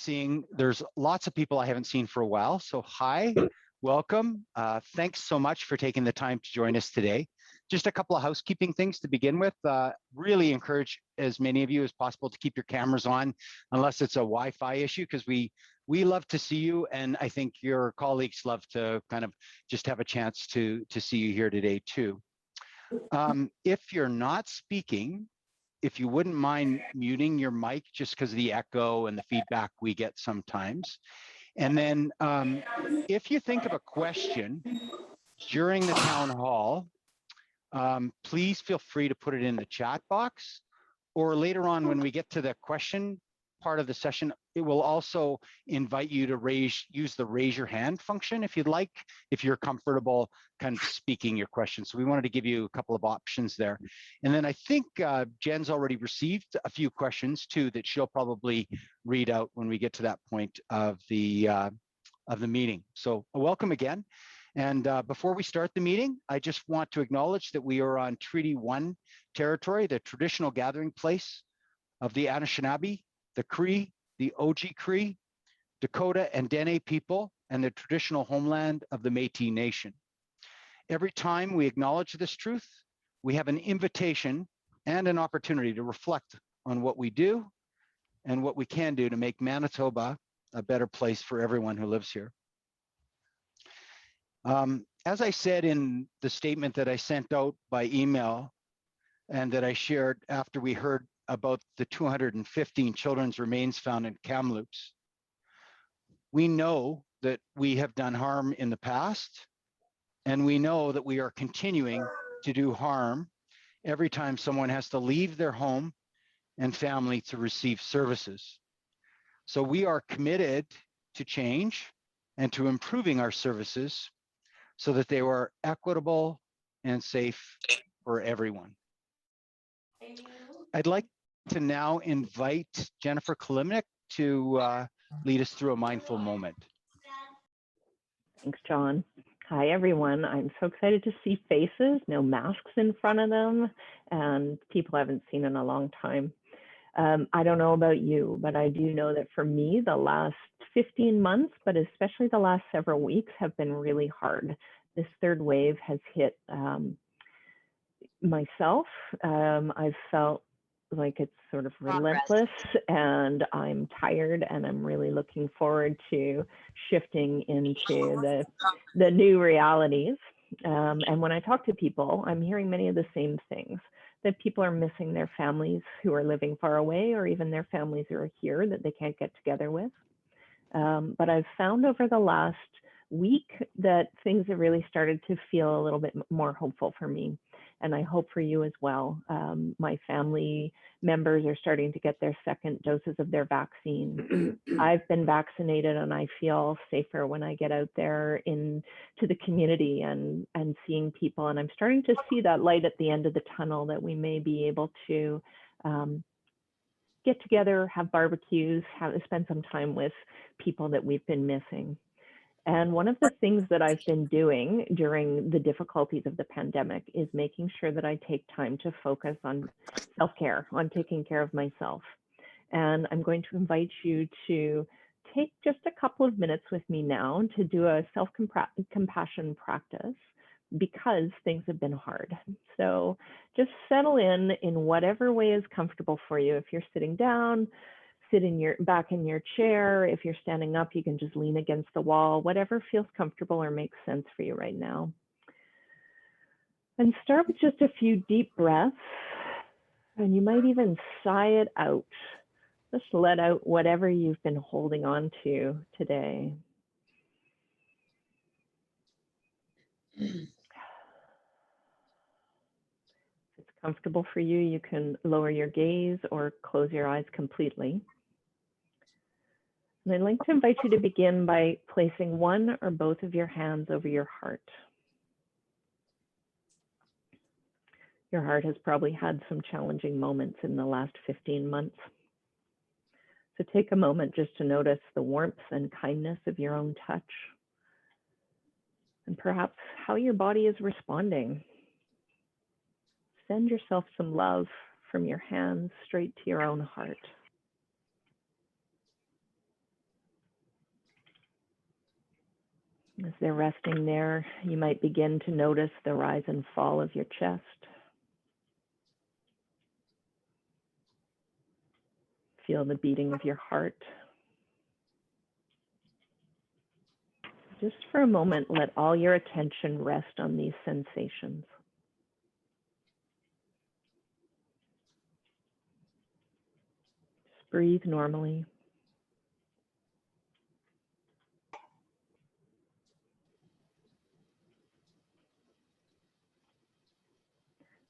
seeing there's lots of people I haven't seen for a while. So hi, welcome. Thanks so much for taking the time to join us today. Just a couple of housekeeping things to begin with. Really encourage as many of you as possible to keep your cameras on, unless it's a Wi-Fi issue, because we love to see you, and I think your colleagues love to kind of just have a chance to see you here today too. If you're not speaking, if you wouldn't mind muting your mic just because of the echo and the feedback we get sometimes. And then if you think of a question during the town hall, please feel free to put it in the chat box, or later on when we get to the question part of the session, it will also invite you to use the raise your hand function if you'd like, if you're comfortable kind of speaking your question. So we wanted to give you a couple of options there. And then I think Jen's already received a few questions too that she'll probably read out when we get to that point of the meeting. So welcome again. And before we start the meeting, I just want to acknowledge that we are on Treaty 1 territory, the traditional gathering place of the Anishinaabe, the Cree, the Oji-Cree, Dakota, and Dene people, and the traditional homeland of the Métis Nation. Every time we acknowledge this truth, we have an invitation and an opportunity to reflect on what we do and what we can do to make Manitoba a better place for everyone who lives here. As I said in the statement that I sent out by email and that I shared after we heard about the 215 children's remains found in Kamloops, we know that we have done harm in the past, and we know that we are continuing to do harm every time someone has to leave their home and family to receive services. So we are committed to change and to improving our services so that they were equitable and safe for everyone. I'd like to now invite Jennifer Kalimnik to lead us through a mindful moment. Thanks, John. Hi, everyone. I'm so excited to see faces, no masks in front of them, and people I haven't seen in a long time. I don't know about you, but I do know that for me, the last 15 months, but especially the last several weeks, have been really hard. This third wave has hit myself. I've felt like it's sort of relentless, and I'm tired, and I'm really looking forward to shifting into the new realities. And when I talk to people, I'm hearing many of the same things, that people are missing their families who are living far away, or even their families who are here that they can't get together with. But I've found over the last week that things have really started to feel a little bit more hopeful for me. And I hope for you as well. My family members are starting to get their second doses of their vaccine. I've been vaccinated, and I feel safer when I get out there into the community and seeing people. And I'm starting to see that light at the end of the tunnel, that we may be able to get together, have barbecues, spend some time with people that we've been missing. And one of the things that I've been doing during the difficulties of the pandemic is making sure that I take time to focus on self-care, on taking care of myself. And I'm going to invite you to take just a couple of minutes with me now to do a self-compassion practice, because things have been hard. So just settle in whatever way is comfortable for you. If you're sitting down, sit back in your chair. If you're standing up, you can just lean against the wall, whatever feels comfortable or makes sense for you right now. And start with just a few deep breaths, and you might even sigh it out. Just let out whatever you've been holding on to today. If it's comfortable for you, you can lower your gaze or close your eyes completely. And I'd like to invite you to begin by placing one or both of your hands over your heart. Your heart has probably had some challenging moments in the last 15 months. So take a moment just to notice the warmth and kindness of your own touch, and perhaps how your body is responding. Send yourself some love from your hands straight to your own heart. As they're resting there, you might begin to notice the rise and fall of your chest. Feel the beating of your heart. Just for a moment, let all your attention rest on these sensations. Just breathe normally.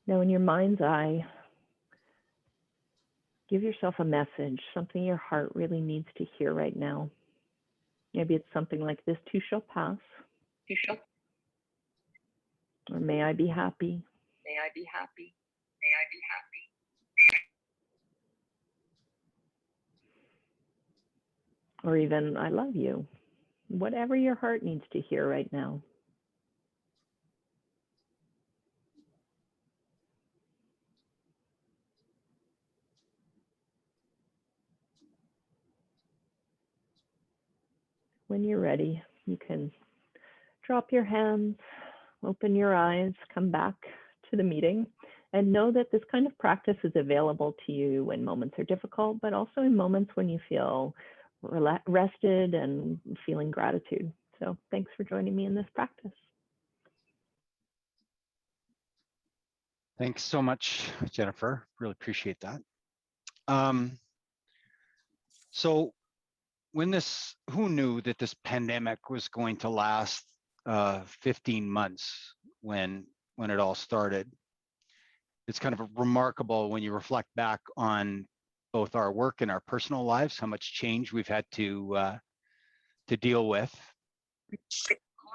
Now, in your mind's eye, give yourself a message, something your heart really needs to hear right now. Maybe it's something like, this too shall pass. Or may I be happy. May I be happy. May I be happy. Or even, I love you. Whatever your heart needs to hear right now. When you're ready, you can drop your hands, open your eyes, come back to the meeting, and know that this kind of practice is available to you when moments are difficult, but also in moments when you feel rested and feeling gratitude. So thanks for joining me in this practice. Thanks so much, Jennifer. Really appreciate that. So who knew that this pandemic was going to last 15 months when it all started? It's kind of remarkable when you reflect back on both our work and our personal lives, how much change we've had to deal with.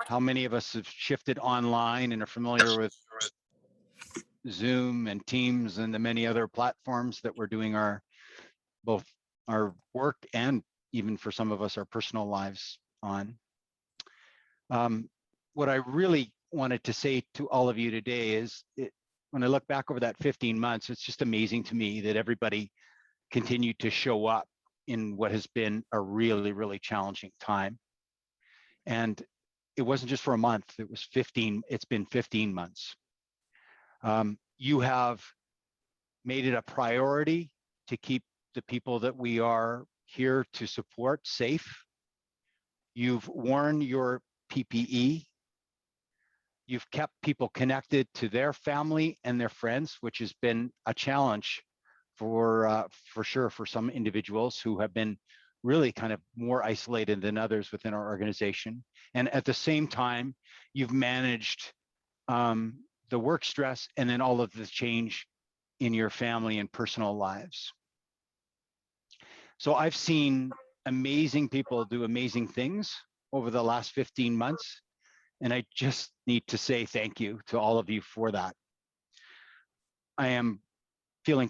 How many of us have shifted online and are familiar with Zoom and Teams and the many other platforms that we're doing both our work and even for some of us, our personal lives on. What I really wanted to say to all of you today is, when I look back over that 15 months, it's just amazing to me that everybody continued to show up in what has been a really, really challenging time. And it wasn't just for a month, it's been 15 months. You have made it a priority to keep the people that we are here to support safe. You've worn your PPE. You've kept people connected to their family and their friends, which has been a challenge for sure for some individuals who have been really kind of more isolated than others within our organization. And at the same time, you've managed the work stress and then all of the change in your family and personal lives. So I've seen amazing people do amazing things over the last 15 months. And I just need to say thank you to all of you for that. I am feeling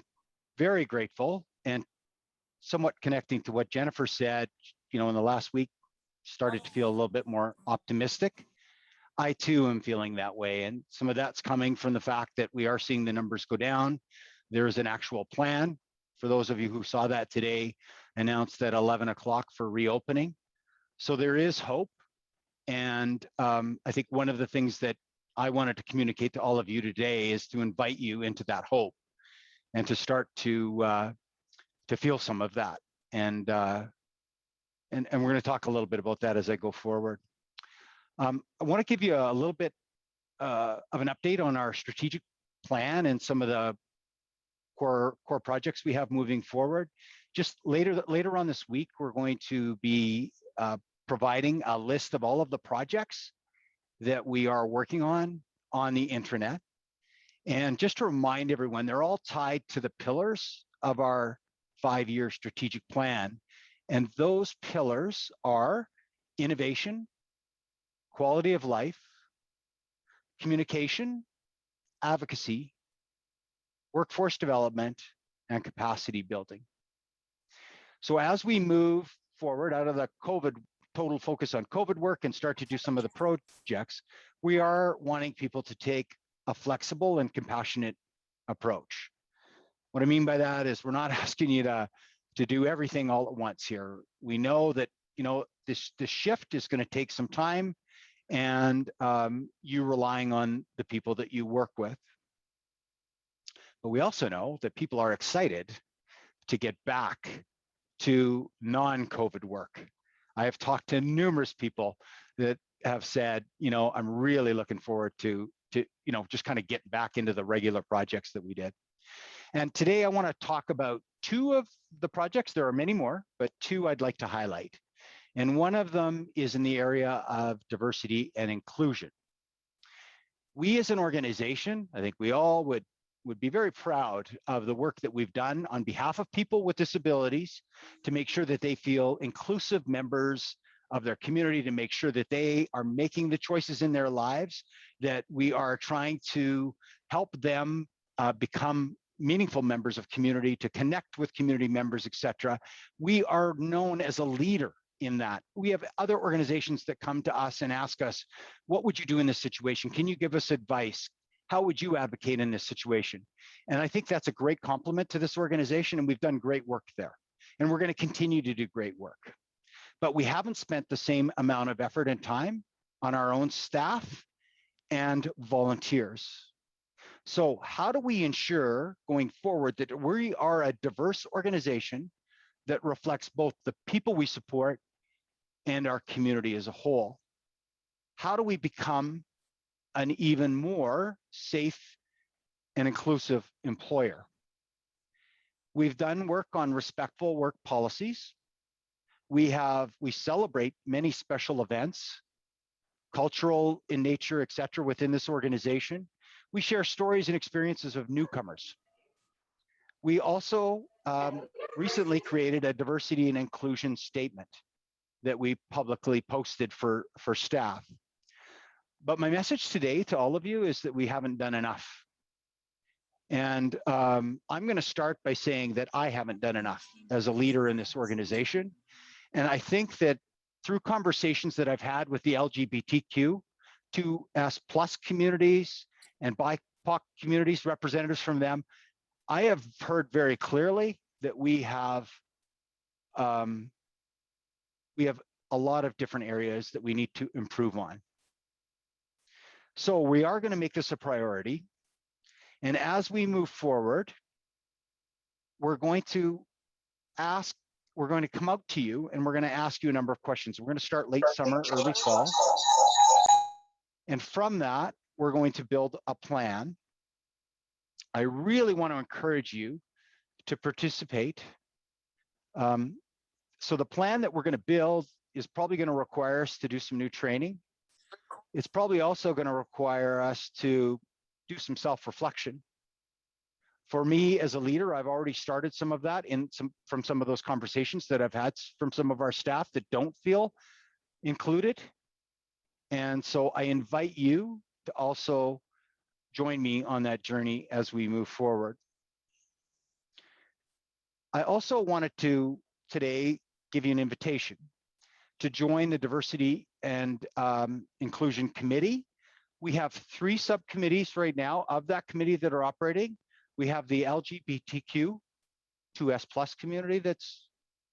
very grateful and somewhat connecting to what Jennifer said, in the last week, started to feel a little bit more optimistic. I too am feeling that way. And some of that's coming from the fact that we are seeing the numbers go down. There is an actual plan. For those of you who saw that today, announced at 11 o'clock for reopening. So there is hope. And I think one of the things that I wanted to communicate to all of you today is to invite you into that hope and to start to feel some of that. And we're going to talk a little bit about that as I go forward. I want to give you a little bit of an update on our strategic plan and some of the core projects we have moving forward. Just later on this week, we're going to be providing a list of all of the projects that we are working on the intranet. And just to remind everyone, they're all tied to the pillars of our 5-year strategic plan. And those pillars are innovation, quality of life, communication, advocacy, workforce development, and capacity building. So as we move forward out of the total focus on COVID work and start to do some of the projects, we are wanting people to take a flexible and compassionate approach. What I mean by that is we're not asking you to do everything all at once here. We know that this shift is going to take some time. and you relying on the people that you work with. But we also know that people are excited to get back to non-COVID work. I have talked to numerous people that have said, I'm really looking forward to just kind of get back into the regular projects that we did. And today I want to talk about two of the projects. There are many more, but two I'd like to highlight. And one of them is in the area of diversity and inclusion. We as an organization, I think we all would be very proud of the work that we've done on behalf of people with disabilities to make sure that they feel inclusive members of their community, to make sure that they are making the choices in their lives, that we are trying to help them become meaningful members of community, to connect with community members, etc. We are known as a leader in that. We have other organizations that come to us and ask us, what would you do in this situation? Can you give us advice? How would you advocate in this situation? And I think that's a great compliment to this organization, and we've done great work there. And we're going to continue to do great work. But we haven't spent the same amount of effort and time on our own staff and volunteers. So how do we ensure going forward that we are a diverse organization that reflects both the people we support and our community as a whole? How do we become an even more safe and inclusive employer? We've done work on respectful work policies. We celebrate many special events, cultural in nature, et cetera, within this organization. We share stories and experiences of newcomers. We also recently created a diversity and inclusion statement that we publicly posted for staff. But my message today to all of you is that we haven't done enough. And I'm going to start by saying that I haven't done enough as a leader in this organization. And I think that through conversations that I've had with the LGBTQ2S+ communities and BIPOC communities, representatives from them, I have heard very clearly that we have a lot of different areas that we need to improve on. So we are going to make this a priority. And as we move forward, we're going to come out to you and we're going to ask you a number of questions. We're going to start late summer, early fall. And from that, we're going to build a plan. I really want to encourage you to participate. So the plan that we're going to build is probably going to require us to do some new training. It's probably also going to require us to do some self-reflection. For me as a leader, I've already started some of that from some of those conversations that I've had from some of our staff that don't feel included. And so I invite you to also join me on that journey as we move forward. I also wanted to today give you an invitation to join the Diversity and Inclusion Committee. We have 3 subcommittees right now of that committee that are operating. We have the LGBTQ2S+ community that's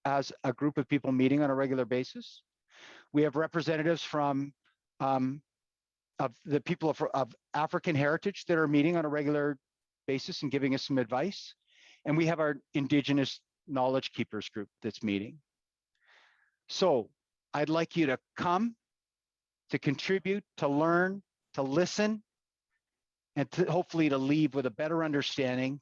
as a group of people meeting on a regular basis. We have representatives from of the people of African heritage that are meeting on a regular basis and giving us some advice. And we have our Indigenous Knowledge Keepers group that's meeting. So I'd like you to come, to contribute, to learn, to listen, and to hopefully to leave with a better understanding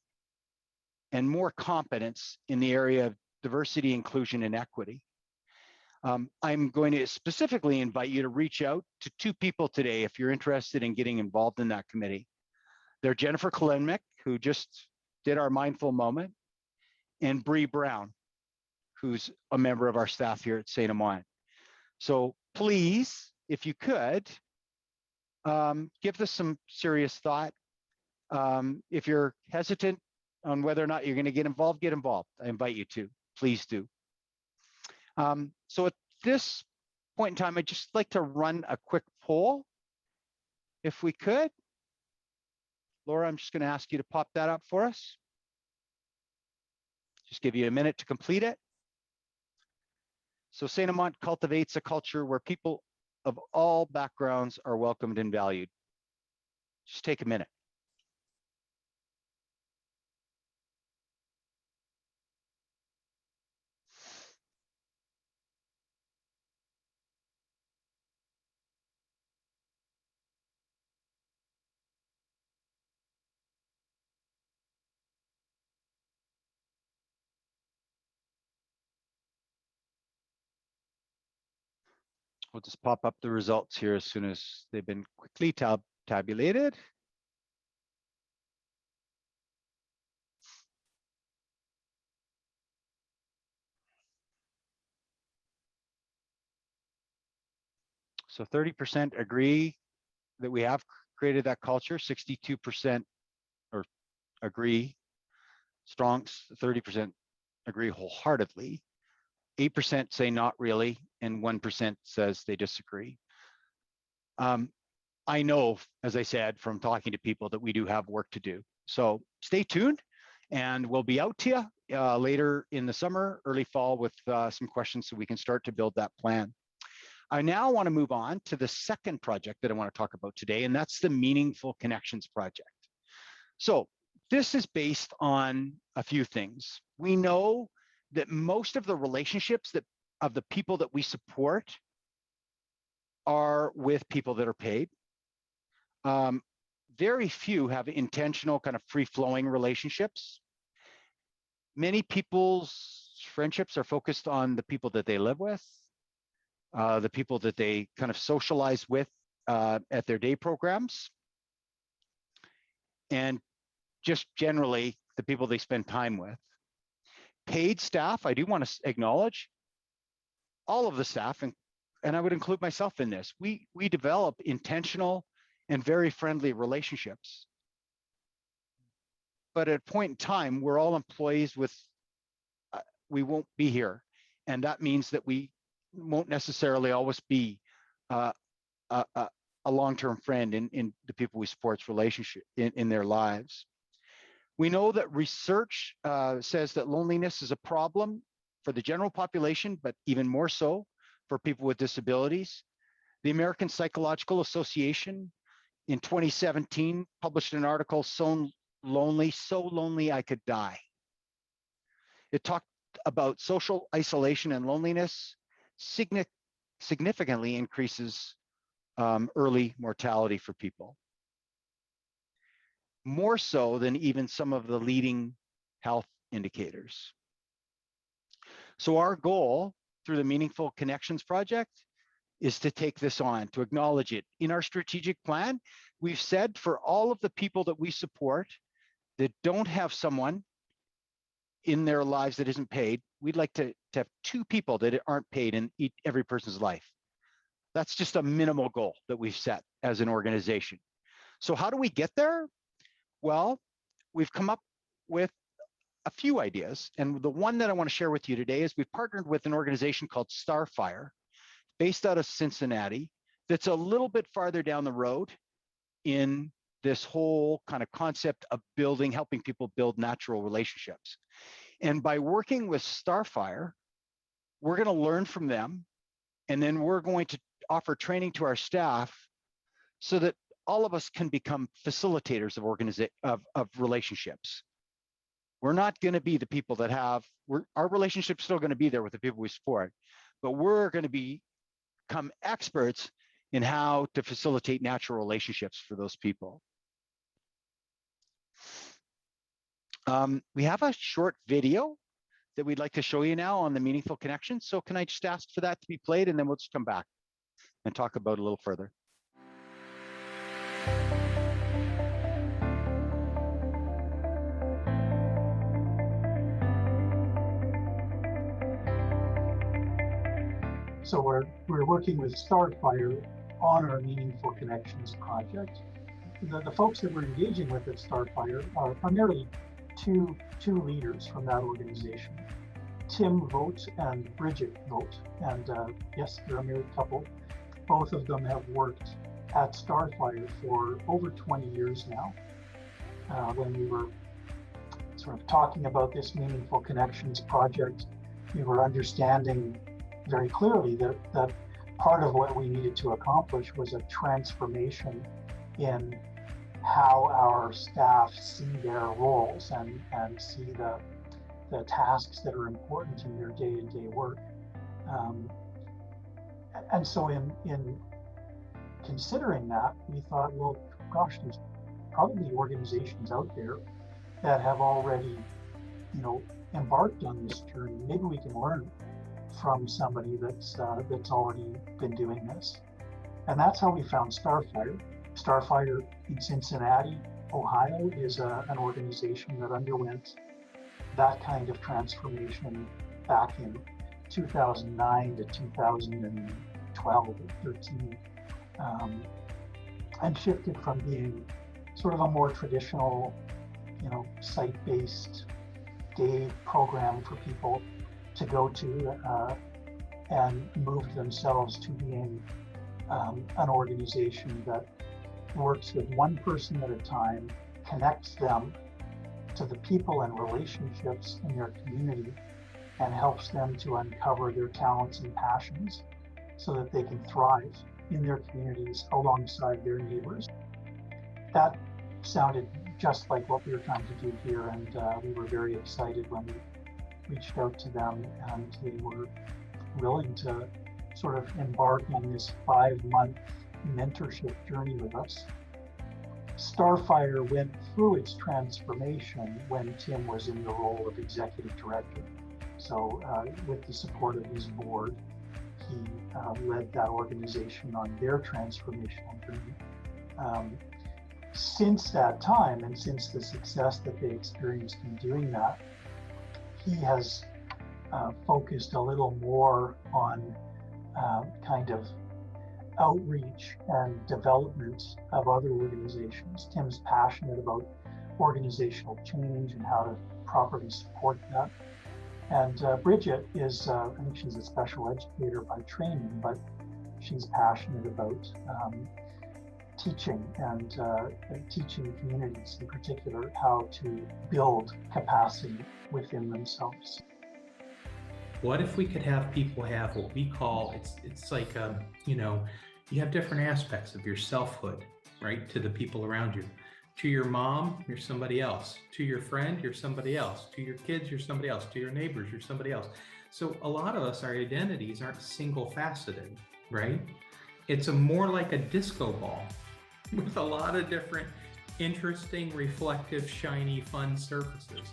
and more competence in the area of diversity, inclusion, and equity. I'm going to specifically invite you to reach out to 2 people today if you're interested in getting involved in that committee. They're Jennifer Kalenmik, who just did our mindful moment, and Bree Brown, who's a member of our staff here at St.Amant. So please, if you could, give this some serious thought. If you're hesitant on whether or not you're going to get involved, get involved. I invite you to. Please do. So at this point in time, I'd just like to run a quick poll, if we could. Laura, I'm just going to ask you to pop that up for us. Just give you a minute to complete it. So St.Amant cultivates a culture where people of all backgrounds are welcomed and valued. Just take a minute. We'll just pop up the results here as soon as they've been quickly tabulated. So 30% agree that we have created that culture, 62% or agree strong, 30% agree wholeheartedly, 8% say not really, and 1% says they disagree. I know, as I said, from talking to people that we do have work to do. So stay tuned, and we'll be out to you later in the summer, early fall with some questions so we can start to build that plan. I now want to move on to the second project that I want to talk about today, and that's the Meaningful Connections Project. So this is based on a few things. We know that most of the relationships of the people that we support are with people that are paid. Very few have intentional kind of free-flowing relationships. Many people's friendships are focused on the people that they live with, the people that they kind of socialize with at their day programs, and just generally the people they spend time with. Paid staff, I do want to acknowledge all of the staff, and I would include myself in this. We develop intentional and very friendly relationships. But at a point in time, we're all employees with, we won't be here. And that means that we won't necessarily always be a long-term friend in the people we support's relationship in their lives. We know that research says that loneliness is a problem for the general population, but even more so for people with disabilities. The American Psychological Association in 2017 published an article, So Lonely I Could Die. It talked about social isolation and loneliness significantly increases early mortality for people, more so than even some of the leading health indicators. So our goal through the Meaningful Connections Project is to take this on, to acknowledge it. In our strategic plan, we've said for all of the people that we support that don't have someone in their lives that isn't paid, we'd like to have 2 people that aren't paid in every person's life. That's just a minimal goal that we've set as an organization. So how do we get there? Well, we've come up with a few ideas. And the one that I want to share with you today is we've partnered with an organization called Starfire, based out of Cincinnati, that's a little bit farther down the road in this whole kind of concept of helping people build natural relationships. And by working with Starfire, we're going to learn from them, and then we're going to offer training to our staff so that all of us can become facilitators of relationships. We're not going to be the people that our relationship's still going to be there with the people we support, but we're going to become experts in how to facilitate natural relationships for those people. We have a short video that we'd like to show you now on the Meaningful Connection. So can I just ask for that to be played, and then we'll just come back and talk about it a little further. So we're working with Starfire on our Meaningful Connections project. The folks that we're engaging with at Starfire are primarily two leaders from that organization, Tim Vogt and Bridget Vogt. And yes, they're a married couple. Both of them have worked at Starfire for over 20 years now. When we were sort of talking about this Meaningful Connections project, we were understanding very clearly that part of what we needed to accomplish was a transformation in how our staff see their roles and see the tasks that are important in their day-to-day work. And so in considering that, we thought, well, gosh, there's probably organizations out there that have already, embarked on this journey. Maybe we can learn from somebody that's already been doing this. And that's how we found Starfire. Starfire in Cincinnati, Ohio is an organization that underwent that kind of transformation back in 2009 to 2012 or 13, and shifted from being sort of a more traditional, site-based day program for people to go to, and moved themselves to being an organization that works with one person at a time, connects them to the people and relationships in their community, and helps them to uncover their talents and passions so that they can thrive in their communities alongside their neighbors. That sounded just like what we were trying to do here, and we were very excited when we reached out to them, and they were willing to sort of embark on this 5-month mentorship journey with us. Starfire went through its transformation when Tim was in the role of executive director. So with the support of his board, he led that organization on their transformational journey. Since that time, and since the success that they experienced in doing that, he has focused a little more on kind of outreach and development of other organizations. Tim's passionate about organizational change and how to properly support that. And Bridget is, I think she's a special educator by training, but she's passionate about teaching and teaching communities in particular how to build capacity within themselves. What if we could have people have what we call, it's like, you have different aspects of your selfhood, right? To the people around you. To your mom, you're somebody else. To your friend, you're somebody else. To your kids, you're somebody else. To your neighbors, you're somebody else. So a lot of us, our identities aren't single faceted, right? It's more like a disco ball with a lot of different interesting, reflective, shiny, fun surfaces.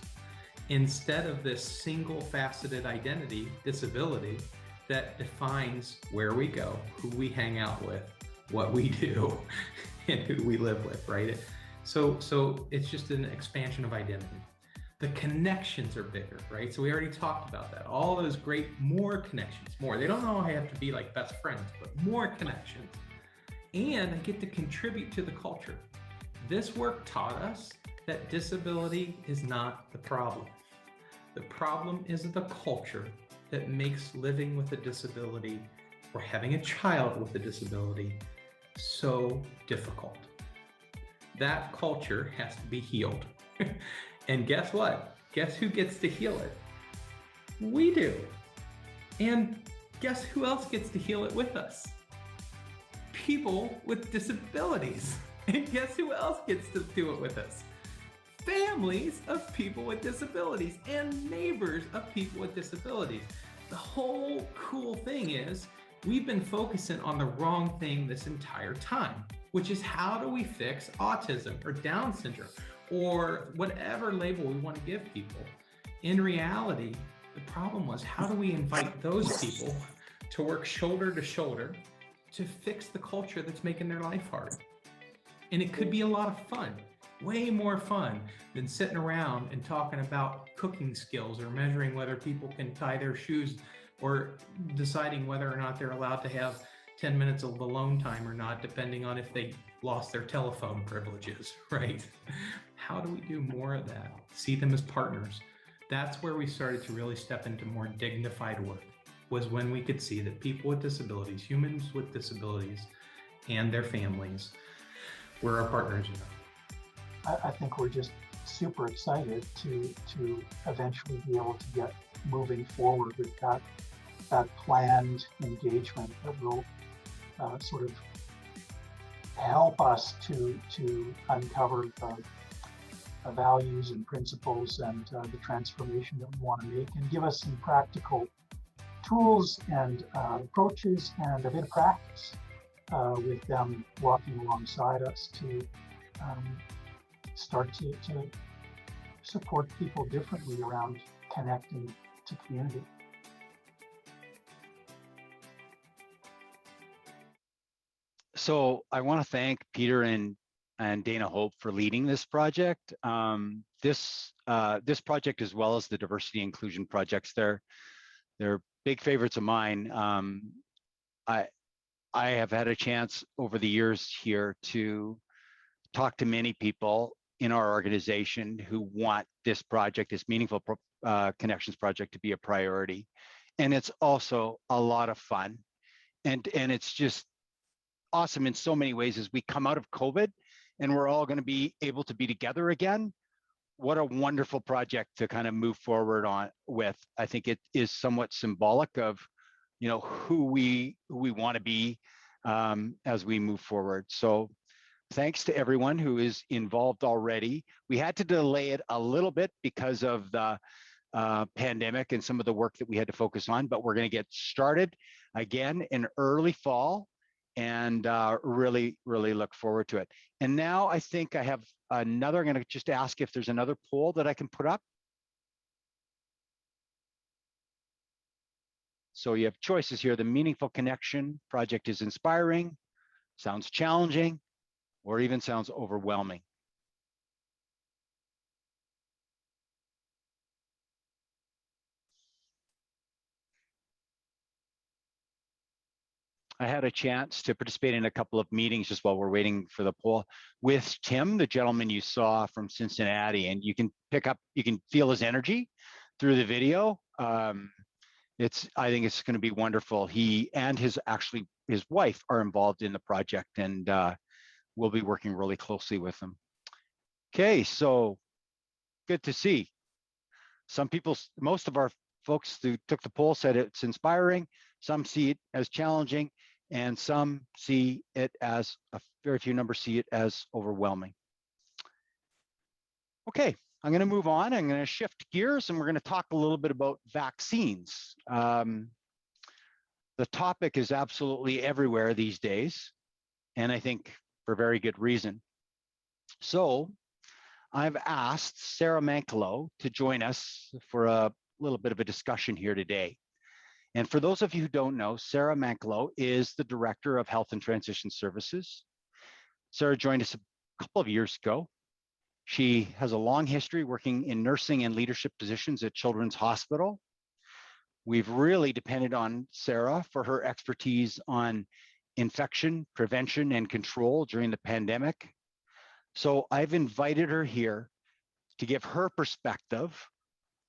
Instead of this single faceted identity, disability, that defines where we go, who we hang out with, what we do, and who we live with, right? So it's just an expansion of identity. The connections are bigger, right? So we already talked about that. All those great, more connections, more. They don't all have to be like best friends, but more connections. And I get to contribute to the culture. This work taught us that disability is not the problem. The problem is the culture that makes living with a disability or having a child with a disability so difficult. That culture has to be healed. And guess what? Guess who gets to heal it? We do. And guess who else gets to heal it with us? People with disabilities. And guess who else gets to do it with us? Families of people with disabilities and neighbors of people with disabilities. The whole cool thing is we've been focusing on the wrong thing this entire time, which is how do we fix autism or Down syndrome or whatever label we want to give people. In reality, the problem was how do we invite those people to work shoulder to shoulder to fix the culture that's making their life hard. And it could be a lot of fun. Way more fun than sitting around and talking about cooking skills or measuring whether people can tie their shoes or deciding whether or not they're allowed to have 10 minutes of alone time or not, depending on if they lost their telephone privileges, right? How do we do more of that? See them as partners. That's where we started to really step into more dignified work, was when we could see that people with disabilities, humans with disabilities, and their families were our partners. I think we're just super excited to eventually be able to get moving forward with that that planned engagement that will sort of help us to uncover the values and principles and the transformation that we want to make, and give us some practical tools and approaches and a bit of practice with them walking alongside us to start to support people differently around connecting to community. So I want to thank Peter and Dana Hope for leading this project. This project, as well as the diversity inclusion projects, they're big favorites of mine. I have had a chance over the years here to talk to many people in our organization who want this project, this meaningful connections project, to be a priority, and it's also a lot of fun, and it's just awesome in so many ways as we come out of COVID and we're all going to be able to be together again. What a wonderful project to kind of move forward on with. I think it is somewhat symbolic of, you know, who we want to be as we move forward. So thanks to everyone who is involved already. We had to delay it a little bit because of the pandemic and some of the work that we had to focus on, but we're going to get started again in early fall, and really look forward to it. And now I think I have another, I'm going to just ask if there's another poll that I can put up. So you have choices here. The Meaningful Connection project is inspiring, sounds challenging, or even sounds overwhelming. I had a chance to participate in a couple of meetings just while we're waiting for the poll with Tim, the gentleman you saw from Cincinnati, and you can feel his energy through the video. I think it's going to be wonderful. He and his wife are involved in the project, and we'll be working really closely with them. Okay, so good to see. Some people, most of our folks who took the poll said it's inspiring. Some see it as challenging, and some see it as, a very few numbers see it as overwhelming. Okay, I'm going to move on. I'm going to shift gears, and we're going to talk a little bit about vaccines. The topic is absolutely everywhere these days, and I think for very good reason. So I've asked Sarah Mankalo to join us for a little bit of a discussion here today. And for those of you who don't know, Sarah Mankalo is the Director of Health and Transition Services. Sarah joined us a couple of years ago. She has a long history working in nursing and leadership positions at Children's Hospital. We've really depended on Sarah for her expertise on infection prevention and control during the pandemic. So I've invited her here to give her perspective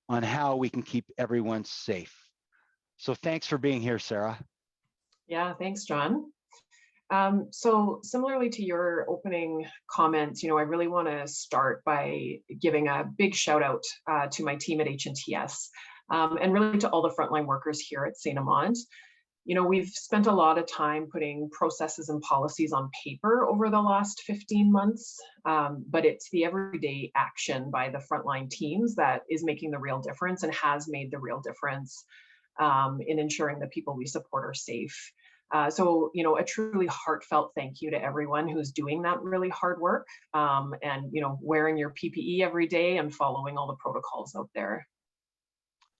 on how we can keep everyone safe. So thanks for being here, Sarah. Yeah, thanks, John. So similarly to your opening comments, I really want to start by giving a big shout out to my team at H&TS and really to all the frontline workers here at St.Amant. We've spent a lot of time putting processes and policies on paper over the last 15 months, but it's the everyday action by the frontline teams that is making the real difference and has made the real difference in ensuring that people we support are safe. So, a truly heartfelt thank you to everyone who's doing that really hard work and, wearing your PPE every day and following all the protocols out there.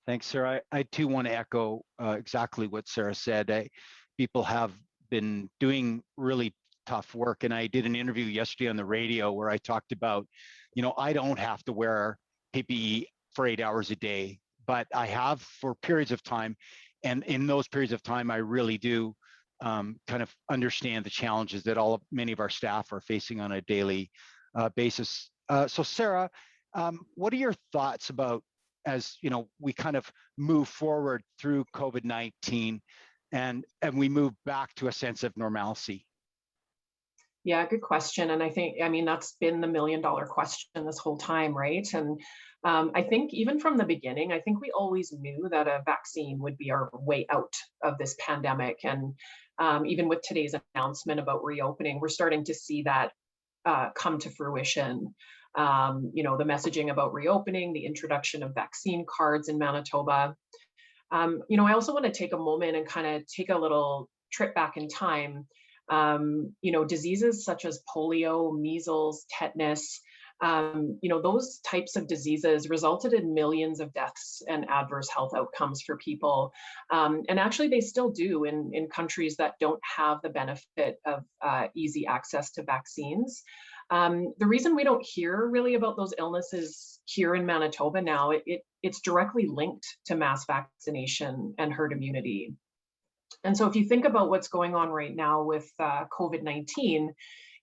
Thanks, Sarah. I too want to echo exactly what Sarah said. People have been doing really tough work, and I did an interview yesterday on the radio where I talked about, I don't have to wear PPE for 8 hours a day, but I have for periods of time, and in those periods of time, I really do kind of understand the challenges that many of our staff are facing on a daily basis. So, Sarah, what are your thoughts about, as we kind of move forward through COVID-19 and we move back to a sense of normalcy? Yeah, good question. And I mean, that's been the million-dollar question this whole time, right? And I think even from the beginning, I think we always knew that a vaccine would be our way out of this pandemic. And even with today's announcement about reopening, we're starting to see that come to fruition. The messaging about reopening, the introduction of vaccine cards in Manitoba. I also want to take a moment and kind of take a little trip back in time. Diseases such as polio, measles, tetanus, those types of diseases resulted in millions of deaths and adverse health outcomes for people. And actually, they still do in countries that don't have the benefit of easy access to vaccines. The reason we don't hear really about those illnesses here in Manitoba now, it's directly linked to mass vaccination and herd immunity. And so if you think about what's going on right now with COVID-19,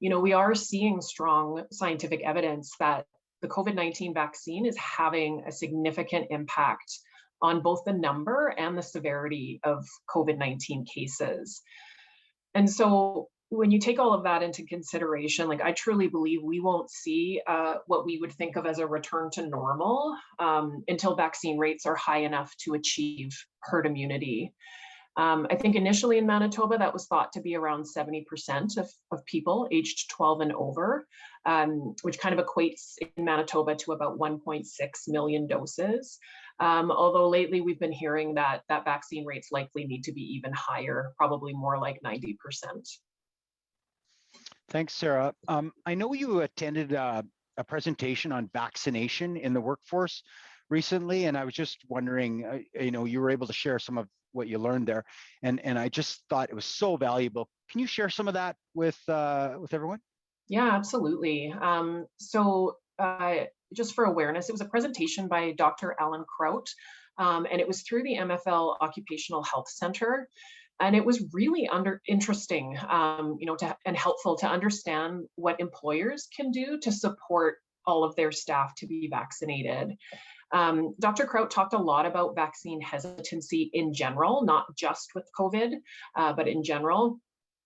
we are seeing strong scientific evidence that the COVID-19 vaccine is having a significant impact on both the number and the severity of COVID-19 cases. And so when you take all of that into consideration, I truly believe we won't see what we would think of as a return to normal until vaccine rates are high enough to achieve herd immunity. I think initially in Manitoba, that was thought to be around 70% of people aged 12 and over, which kind of equates in Manitoba to about 1.6 million doses. Although lately we've been hearing that vaccine rates likely need to be even higher, probably more like 90%. Thanks, Sarah. I know you attended a presentation on vaccination in the workforce recently, and I was just wondering, you were able to share some of what you learned there, and I just thought it was so valuable. Can you share some of that with everyone? Yeah, absolutely. So just for awareness, it was a presentation by Dr. Alan Kraut, and it was through the MFL Occupational Health Center. And it was really interesting, and helpful to understand what employers can do to support all of their staff to be vaccinated. Dr. Kraut talked a lot about vaccine hesitancy in general, not just with COVID, but in general.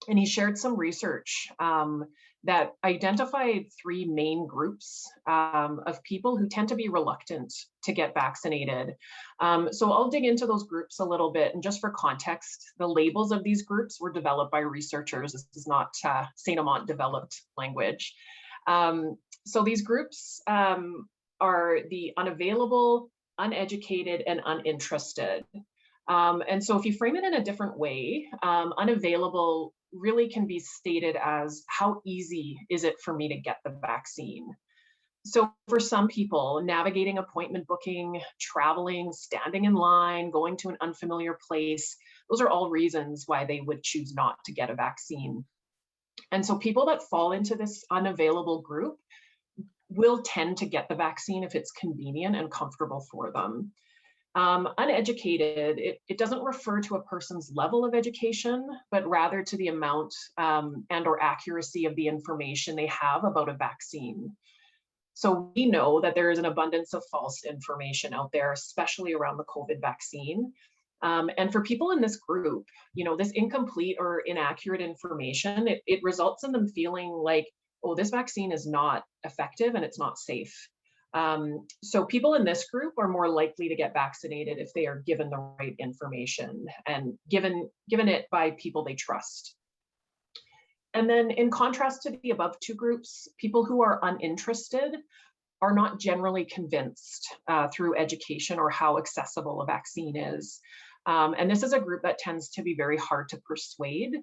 And he shared some research that identified three main groups of people who tend to be reluctant to get vaccinated. So I'll dig into those groups a little bit. And just for context, the labels of these groups were developed by researchers. This is not St.Amant developed language. So these groups are the unavailable, uneducated, and uninterested. And so if you frame it in a different way, unavailable really can be stated as how easy is it for me to get the vaccine? So for some people, navigating appointment booking, traveling, standing in line, going to an unfamiliar place, those are all reasons why they would choose not to get a vaccine. And so people that fall into this unavailable group will tend to get the vaccine if it's convenient and comfortable for them. Uneducated, it doesn't refer to a person's level of education, but rather to the amount and or accuracy of the information they have about a vaccine. So we know that there is an abundance of false information out there, especially around the COVID vaccine. And for people in this group, this incomplete or inaccurate information, it results in them feeling like, oh, this vaccine is not effective and it's not safe. So people in this group are more likely to get vaccinated if they are given the right information and given it by people they trust. And then in contrast to the above two groups, people who are uninterested are not generally convinced through education or how accessible a vaccine is. And this is a group that tends to be very hard to persuade.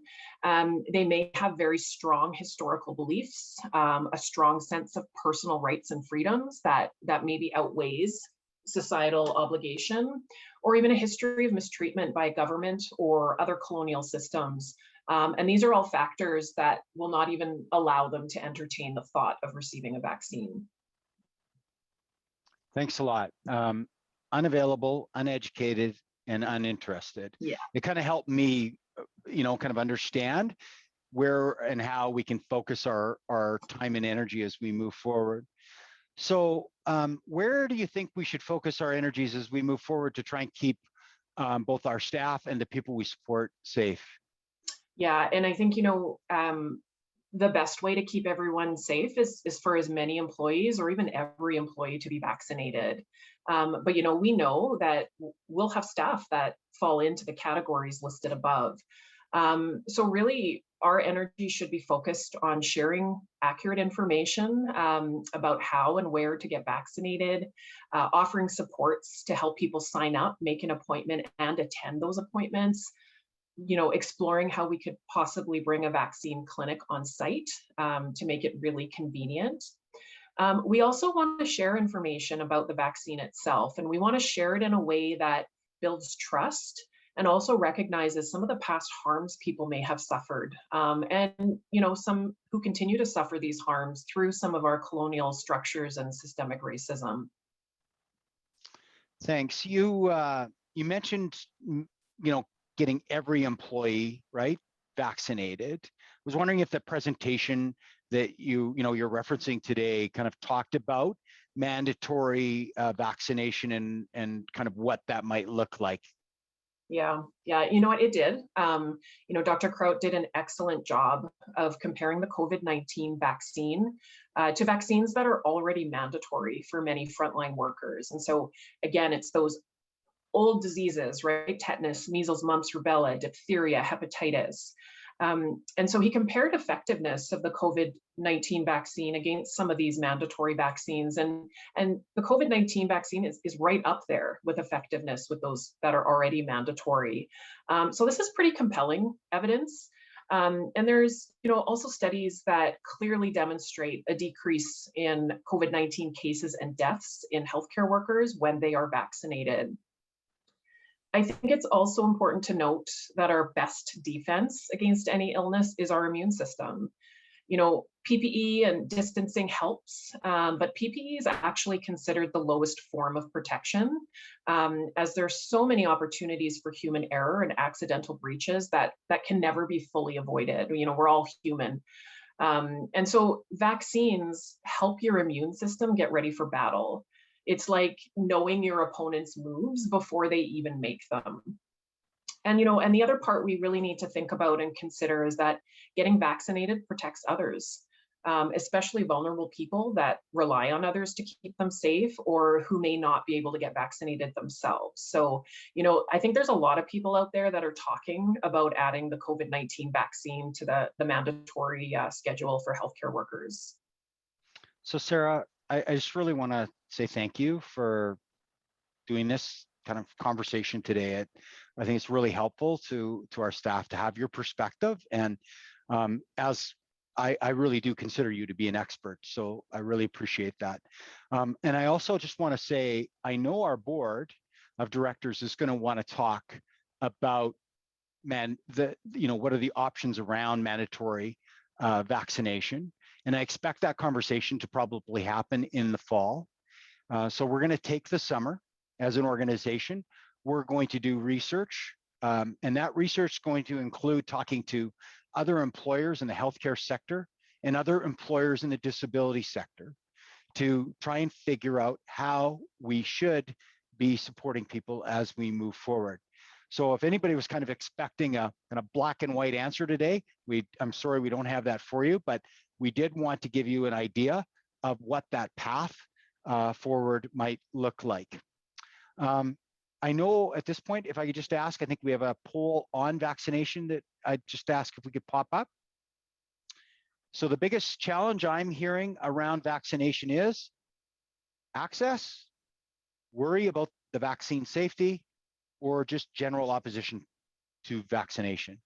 They may have very strong historical beliefs, a strong sense of personal rights and freedoms that maybe outweighs societal obligation, or even a history of mistreatment by government or other colonial systems. And these are all factors that will not even allow them to entertain the thought of receiving a vaccine. Thanks a lot. Unavailable, uneducated, and uninterested. Yeah. It kind of helped me, kind of understand where and how we can focus our time and energy as we move forward. So where do you think we should focus our energies as we move forward to try and keep both our staff and the people we support safe? Yeah, and I think, the best way to keep everyone safe is for as many employees or even every employee to be vaccinated. But we know that we'll have staff that fall into the categories listed above. So really, our energy should be focused on sharing accurate information about how and where to get vaccinated, offering supports to help people sign up, make an appointment, and attend those appointments. Exploring how we could possibly bring a vaccine clinic on site to make it really convenient. We also want to share information about the vaccine itself, and we want to share it in a way that builds trust and also recognizes some of the past harms people may have suffered, and some who continue to suffer these harms through some of our colonial structures and systemic racism. Thanks. You mentioned getting every employee vaccinated. I was wondering if the presentation that you're referencing today kind of talked about mandatory vaccination and kind of what that might look like. Yeah, you know what, it did. Dr. Kraut did an excellent job of comparing the COVID-19 vaccine to vaccines that are already mandatory for many frontline workers. And so again, it's those old diseases, right? Tetanus, measles, mumps, rubella, diphtheria, hepatitis. And so he compared effectiveness of the COVID-19 vaccine against some of these mandatory vaccines. And the COVID-19 vaccine is right up there with effectiveness with those that are already mandatory. So this is pretty compelling evidence. And there's also studies that clearly demonstrate a decrease in COVID-19 cases and deaths in healthcare workers when they are vaccinated. I think it's also important to note that our best defense against any illness is our immune system. PPE and distancing helps, but PPE is actually considered the lowest form of protection, as there's so many opportunities for human error and accidental breaches that can never be fully avoided. We're all human. And so vaccines help your immune system get ready for battle. It's like knowing your opponent's moves before they even make them. And the other part we really need to think about and consider is that getting vaccinated protects others, especially vulnerable people that rely on others to keep them safe or who may not be able to get vaccinated themselves. So, I think there's a lot of people out there that are talking about adding the COVID-19 vaccine to the mandatory schedule for healthcare workers. So Sarah, I just really want to say thank you for doing this kind of conversation today. I think it's really helpful to our staff to have your perspective. And as I really do consider you to be an expert, so I really appreciate that. And I also just want to say, I know our board of directors is going to want to talk about what are the options around mandatory vaccination. And I expect that conversation to probably happen in the fall. So we're going to take the summer as an organization. We're going to do research, and that research is going to include talking to other employers in the healthcare sector and other employers in the disability sector to try and figure out how we should be supporting people as we move forward. So if anybody was kind of expecting a kind of black and white answer today, I'm sorry we don't have that for you, but we did want to give you an idea of what that path forward might look like. I know at this point, if I could just ask, I think we have a poll on vaccination that I'd just ask if we could pop up. So the biggest challenge I'm hearing around vaccination is access, worry about the vaccine safety, or just general opposition to vaccination.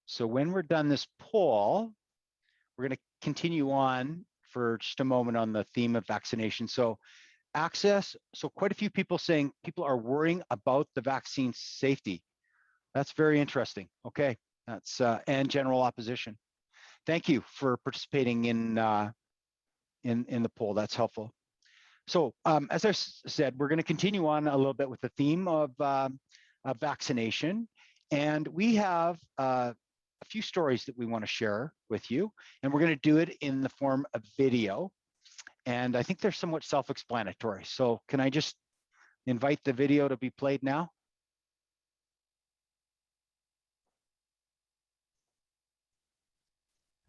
So when we're done this poll, we're going to continue on for just a moment on the theme of vaccination. So access, so quite a few people saying people are worrying about the vaccine safety. That's very interesting. Okay, that's and general opposition. Thank you for participating in the poll. That's helpful. So as I said, we're going to continue on a little bit with the theme of vaccination. And we have a few stories that we want to share with you. And we're going to do it in the form of video. And I think they're somewhat self-explanatory. So can I just invite the video to be played now?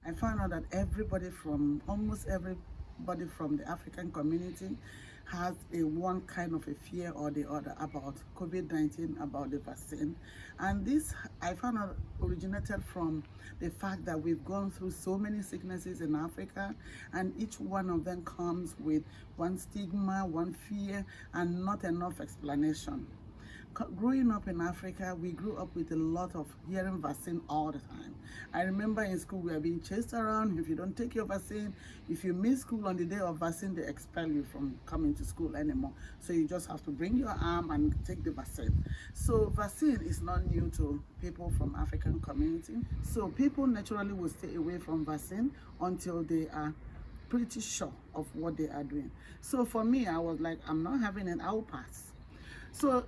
I found out that almost everybody from the African community has one kind of a fear or the other about COVID-19, about the vaccine. And this, I found out, originated from the fact that we've gone through so many sicknesses in Africa, and each one of them comes with one stigma, one fear, and not enough explanation. Growing up in Africa, we grew up with a lot of hearing vaccine all the time. I remember in school we were being chased around. If you don't take your vaccine, if you miss school on the day of vaccine, they expel you from coming to school anymore. So you just have to bring your arm and take the vaccine. So vaccine is not new to people from African community. So people naturally will stay away from vaccine until they are pretty sure of what they are doing. So for me, I was like, I'm not having it, I'll pass. So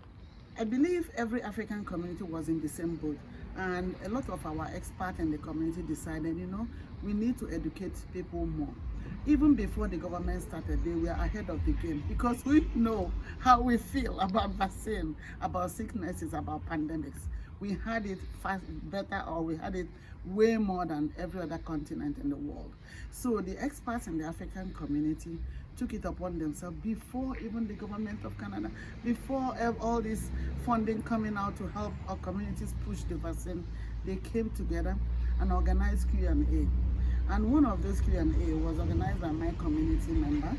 I believe every African community was in the same boat, and a lot of our experts in the community decided, we need to educate people more. Even before the government started, they were ahead of the game because we know how we feel about vaccine, about sicknesses, about pandemics. We had it better, or we had it way more than every other continent in the world. So the experts in the African community took it upon themselves before even the government of Canada, before all this funding coming out to help our communities push the vaccine. They came together and organized Q&A. And one of those Q&A was organized by my community member,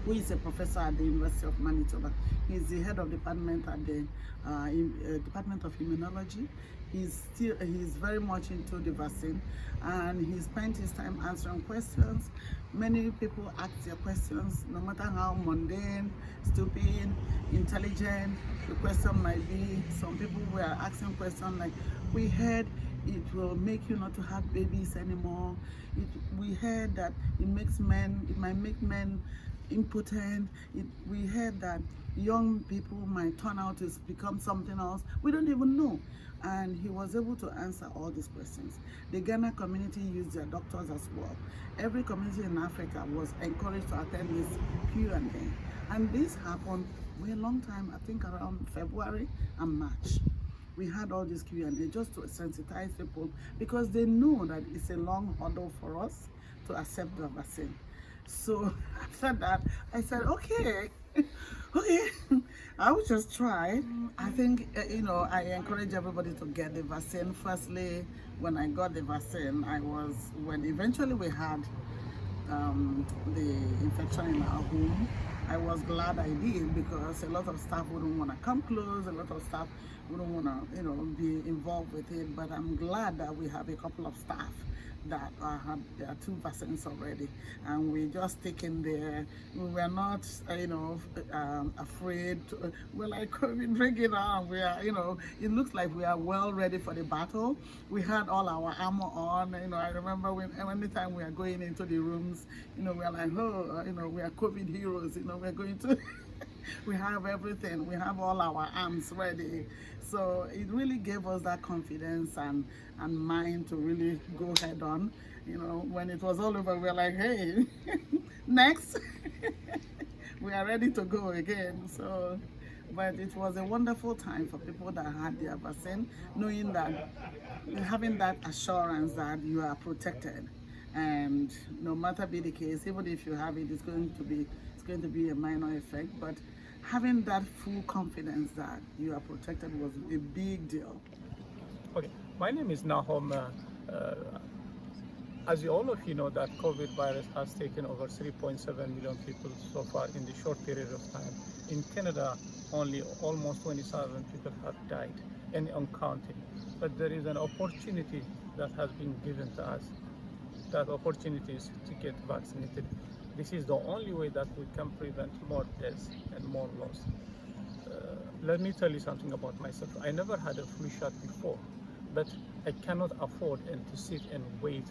who is a professor at the University of Manitoba. He's the head of department at the Department of Immunology. He's very much into the vaccine, and he spent his time answering questions. Many people ask their questions, no matter how mundane, stupid, intelligent the question might be. Some people were asking questions like, we heard it will make you not to have babies anymore. We heard that it might make men impotent. We heard that young people might turn out to become something else. We don't even know. And he was able to answer all these questions. The Ghana community used their doctors as well. Every community in Africa was encouraged to attend this Q&A. And this happened for a long time, I think around February and March. We had all this Q&A just to sensitize people, because they know that it's a long hurdle for us to accept the vaccine. So after that, I said, okay, I will just try. I think, I encourage everybody to get the vaccine. Firstly, when I got the vaccine, when eventually we had the infection in our home, I was glad I did, because a lot of staff wouldn't want to come close, a lot of staff wouldn't want to, be involved with it. But I'm glad that we have a couple of staff that had their 2 vaccines already, and we just taken there. We were not, afraid. We're like, bring it on. We are, it looks like we are well ready for the battle. We had all our armor on. I remember anytime we are going into the rooms, we are like, we are COVID heroes. We're going to. We have everything. We have all our arms ready. So it really gave us that confidence and mind to really go head on. When it was all over, we were like, hey, next. We are ready to go again. So, but it was a wonderful time for people that had their vaccine, knowing that, having that assurance that you are protected. And no matter be the case, even if you have it, it's going to be a minor effect. But having that full confidence that you are protected was a big deal. Okay, my name is Nahom. As all of you know, that COVID virus has taken over 3.7 million people so far in the short period of time. In Canada, only almost 27 people have died, and uncounting. But there is an opportunity that has been given to us. That opportunity is to get vaccinated. This is the only way that we can prevent more deaths and more loss. Let me tell you something about myself. I never had a flu shot before, but I cannot afford to sit and wait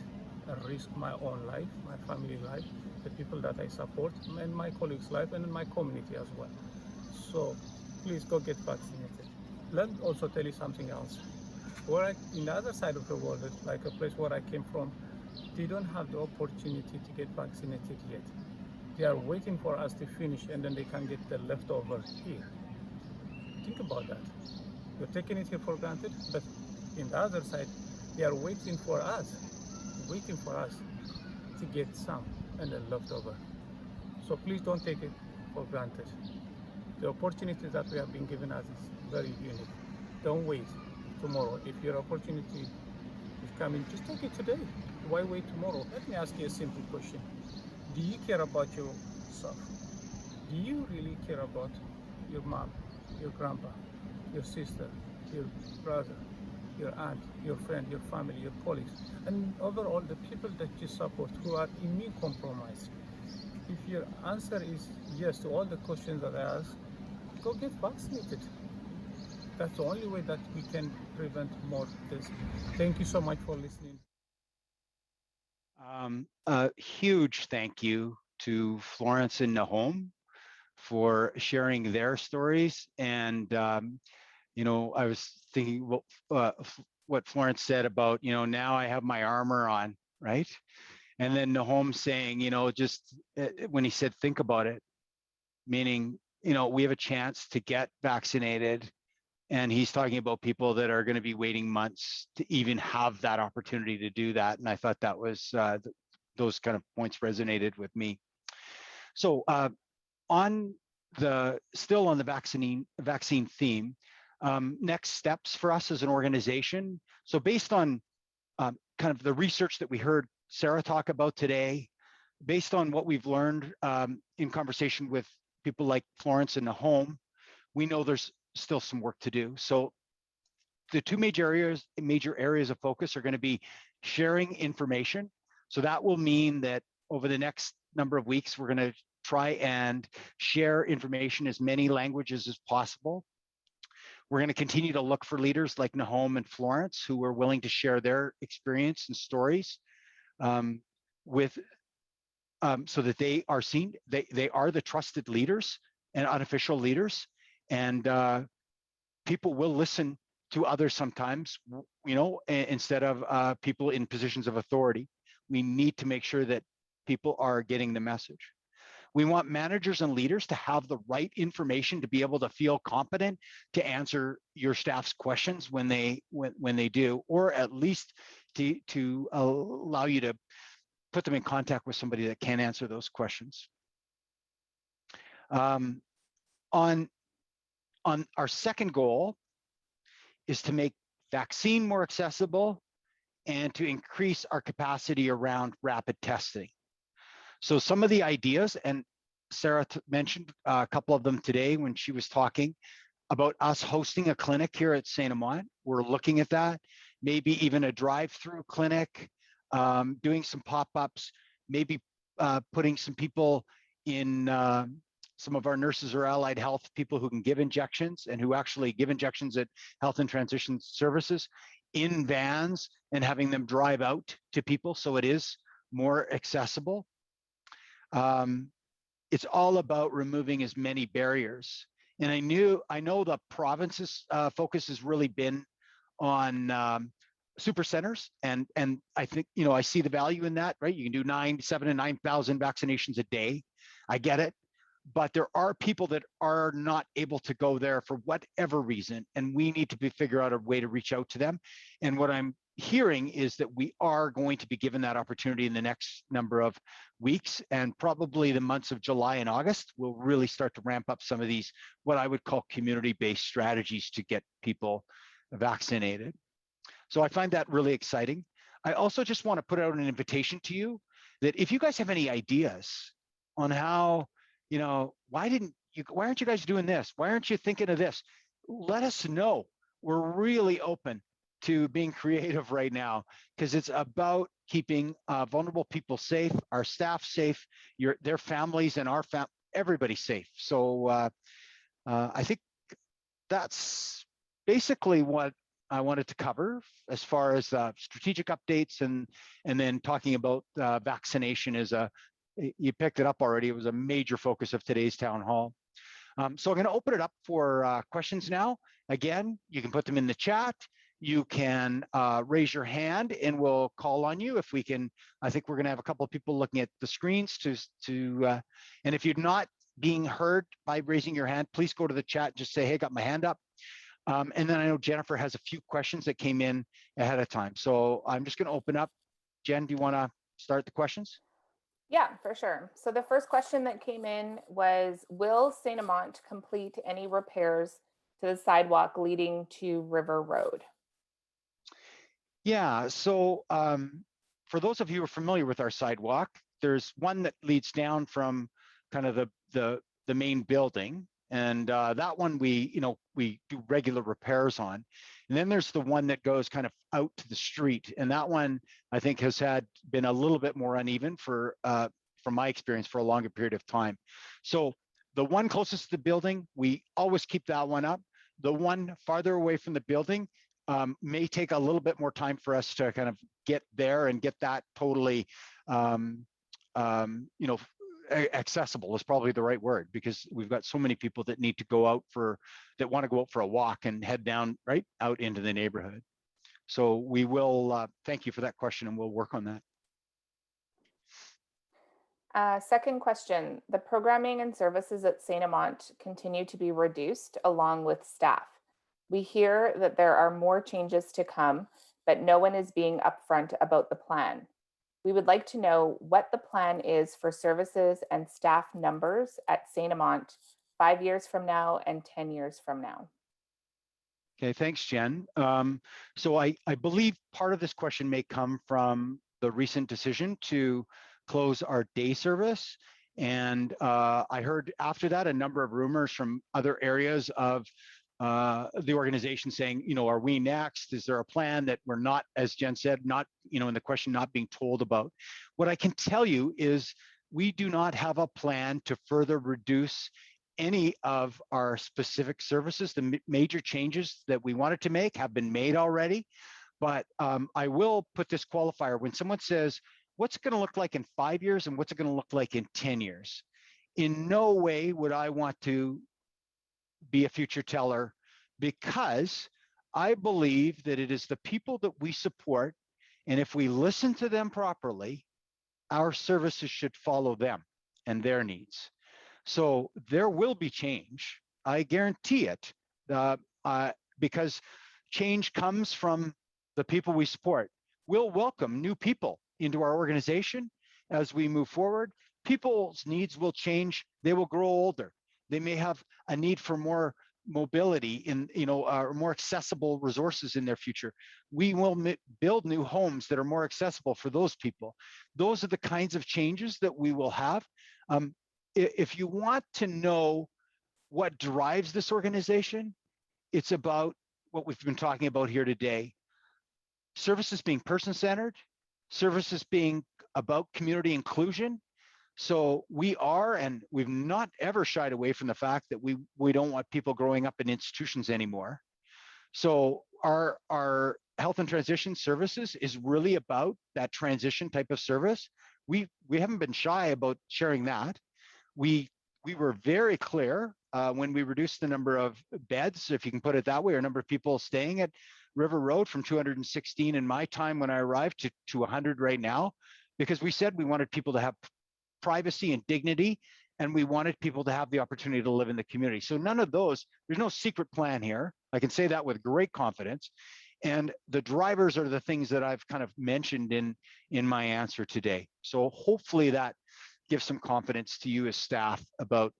risk my own life, my family life, the people that I support, and my colleagues' life, and in my community as well. So please go get vaccinated. Let me also tell you something else. In the other side of the world, like a place where I came from, they don't have the opportunity to get vaccinated yet. They are waiting for us to finish and then they can get the leftover here. Think about that. You're taking it here for granted, but in the other side, they are waiting for us to get some and then leftover. So please don't take it for granted. The opportunity that we have been given us is very unique. Don't wait tomorrow. If your opportunity is coming, just take it today. Why wait tomorrow? Let me ask you a simple question. Do you care about yourself? Do you really care about your mom, your grandpa, your sister, your brother, your aunt, your friend, your family, your colleagues, and overall the people that you support who are immune compromised? If your answer is yes to all the questions that I asked, go get vaccinated. That's the only way that we can prevent more of this. Thank you so much for listening. A huge thank you to Florence and Nahom for sharing their stories. And, I was thinking what Florence said about, now I have my armor on, right? And then Nahom saying, just when he said, think about it, meaning, we have a chance to get vaccinated. And he's talking about people that are going to be waiting months to even have that opportunity to do that. And I thought that was, those kind of points resonated with me. So still on the vaccine theme, next steps for us as an organization. So based on kind of the research that we heard Sarah talk about today, based on what we've learned in conversation with people like Florence and Nahom, we know there's still some work to do. So the two major areas of focus are going to be sharing information. So that will mean that over the next number of weeks, we're going to try and share information as many languages as possible. We're going to continue to look for leaders like Nahom and Florence who are willing to share their experience and stories so that they are seen. They are the trusted leaders and unofficial leaders, and people will listen to others sometimes, instead of people in positions of authority. We need to make sure that people are getting the message. We want managers and leaders to have the right information to be able to feel competent to answer your staff's questions when they do, or at least to allow you to put them in contact with somebody that can answer those questions. On our second goal is to make vaccine more accessible and to increase our capacity around rapid testing. So some of the ideas, and Sarah mentioned a couple of them today when she was talking about us hosting a clinic here at St.Amant. We're looking at that, maybe even a drive-through clinic, doing some pop-ups, maybe putting some people in, some of our nurses or allied health people who can give injections and who actually give injections at Health and Transition Services in vans and having them drive out to people so it is more accessible. It's all about removing as many barriers. And I know the province's focus has really been on super centers, and I think I see the value in that, right? You can do 7,000 to 9,000 vaccinations a day. I get it, but there are people that are not able to go there for whatever reason, and we need to figure out a way to reach out to them. And what I'm hearing is that we are going to be given that opportunity in the next number of weeks, and probably the months of July and August will really start to ramp up some of these, what I would call community-based strategies to get people vaccinated. So I find that really exciting. I also just want to put out an invitation to you that if you guys have any ideas on how, why aren't you guys doing this? Why aren't you thinking of this? Let us know. We're really open to being creative right now, because it's about keeping vulnerable people safe, our staff safe, their families, and everybody safe. So I think that's basically what I wanted to cover as far as strategic updates and then talking about vaccination is you picked it up already. It was a major focus of today's town hall. So I'm going to open it up for questions now. Again, you can put them in the chat. You can raise your hand and we'll call on you if we can. I think we're going to have a couple of people looking at the screens and if you're not being heard by raising your hand, please go to the chat, just say, hey, got my hand up. And then I know Jennifer has a few questions that came in ahead of time. So I'm just going to open up. Jen, do you want to start the questions? Yeah, for sure. So the first question that came in was, will St.Amant complete any repairs to the sidewalk leading to River Road? Yeah, so for those of you who are familiar with our sidewalk, there's one that leads down from kind of the main building. And that one we do regular repairs on. And then there's the one that goes kind of out to the street. And that one I think has been a little bit more uneven from my experience for a longer period of time. So the one closest to the building, we always keep that one up. The one farther away from the building may take a little bit more time for us to kind of get there and get that totally, accessible is probably the right word, because we've got so many people that need to go out that want to go out for a walk and head down right out into the neighborhood. So we will thank you for that question and we'll work on that. Second question, the programming and services at St.Amant continue to be reduced along with staff. We hear that there are more changes to come, but no one is being upfront about the plan. We would like to know what the plan is for services and staff numbers at St.Amant 5 years from now and 10 years from now. Okay, thanks, Jen. So I believe part of this question may come from the recent decision to close our day service. And I heard after that a number of rumors from other areas of the organization saying, are we next? Is there a plan that we're not, as Jen said, not, in the question, not being told about? What I can tell you is we do not have a plan to further reduce any of our specific services. The major changes that we wanted to make have been made already. But I will put this qualifier. When someone says, what's it going to look like in 5 years and what's it going to look like in 10 years? In no way would I want to be a future teller, because I believe that it is the people that we support, and if we listen to them properly, our services should follow them and their needs. So there will be change, I guarantee it, because change comes from the people we support. We'll welcome new people into our organization as we move forward. People's needs will change. They will grow older. They may have a need for more mobility in, more accessible resources in their future. We will build new homes that are more accessible for those people. Those are the kinds of changes that we will have. If you want to know what drives this organization, it's about what we've been talking about here today. Services being person-centered, services being about community inclusion. So we are, and we've not ever shied away from the fact that we don't want people growing up in institutions anymore. So our health and transition services is really about that transition type of service. We haven't been shy about sharing that. We were very clear when we reduced the number of beds, if you can put it that way, or number of people staying at River Road from 216 in my time when I arrived to 100 right now, because we said we wanted people to have privacy and dignity, and we wanted people to have the opportunity to live in the community. So none of those, there's no secret plan here. I can say that with great confidence. And the drivers are the things that I've kind of mentioned in my answer today. So hopefully that gives some confidence to you as staff about,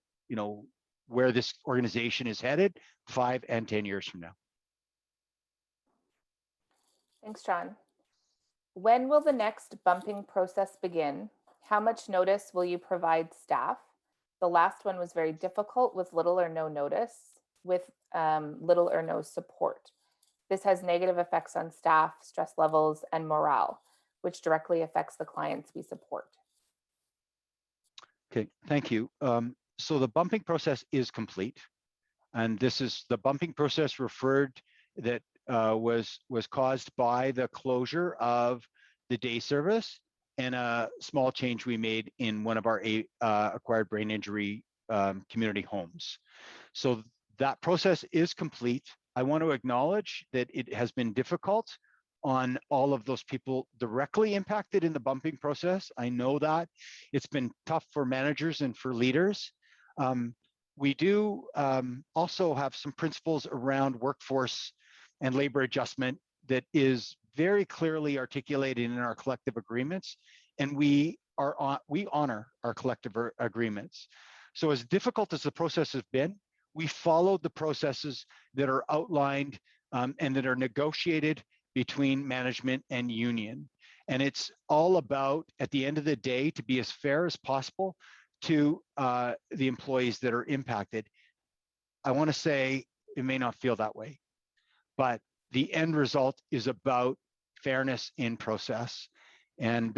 where this organization is headed 5 and 10 years from now. Thanks, John. When will the next bumping process begin? How much notice will you provide staff? The last one was very difficult with little or no notice, with little or no support. This has negative effects on staff, stress levels, and morale, which directly affects the clients we support. Okay, thank you. So the bumping process is complete. And this is the bumping process referred that was caused by the closure of the day service and a small change we made in one of our acquired brain injury community homes. So that process is complete. I want to acknowledge that it has been difficult on all of those people directly impacted in the bumping process. I know that it's been tough for managers and for leaders. We do also have some principles around workforce and labor adjustment that is very clearly articulated in our collective agreements, and we honor our collective agreements. So as difficult as the process has been, we followed the processes that are outlined and that are negotiated between management and union. And it's all about, at the end of the day, to be as fair as possible to the employees that are impacted. I want to say it may not feel that way, but the end result is about fairness in process. And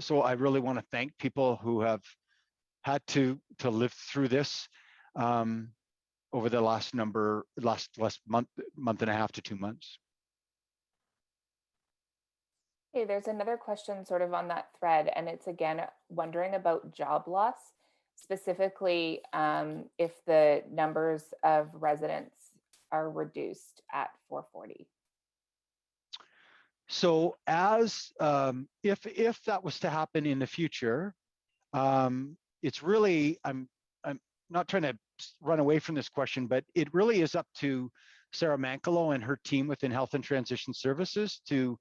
so I really want to thank people who have had to live through this over the last month and a half to 2 months. Okay, there's another question sort of on that thread, and it's again wondering about job loss, specifically if the numbers of residents are reduced at 440. So as if that was to happen in the future, it's really, I'm not trying to run away from this question, but it really is up to Sarah Mankalo and her team within Health and Transition Services to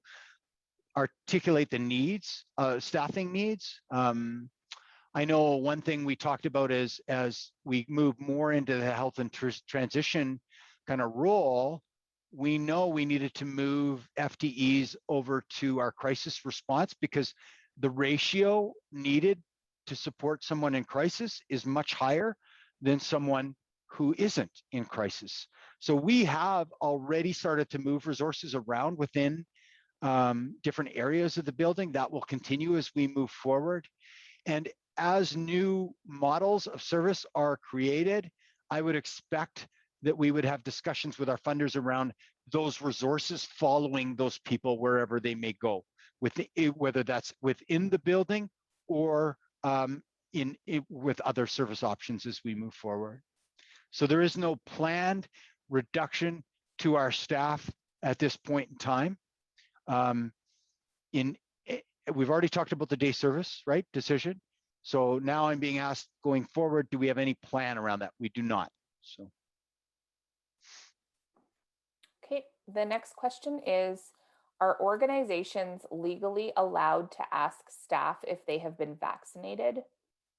articulate the needs, staffing needs. I know one thing we talked about is as we move more into the health and transition kind of role, we know we needed to move FTEs over to our crisis response because the ratio needed to support someone in crisis is much higher than someone who isn't in crisis. So we have already started to move resources around within different areas of the building. That will continue as we move forward. And as new models of service are created, I would expect that we would have discussions with our funders around those resources following those people wherever they may go, whether that's within the building or with other service options as we move forward. So there is no planned reduction to our staff at this point in time. We've already talked about the day service, right, decision. So now I'm being asked going forward, do we have any plan around that? We do not. So. Okay, the next question is, are organizations legally allowed to ask staff if they have been vaccinated?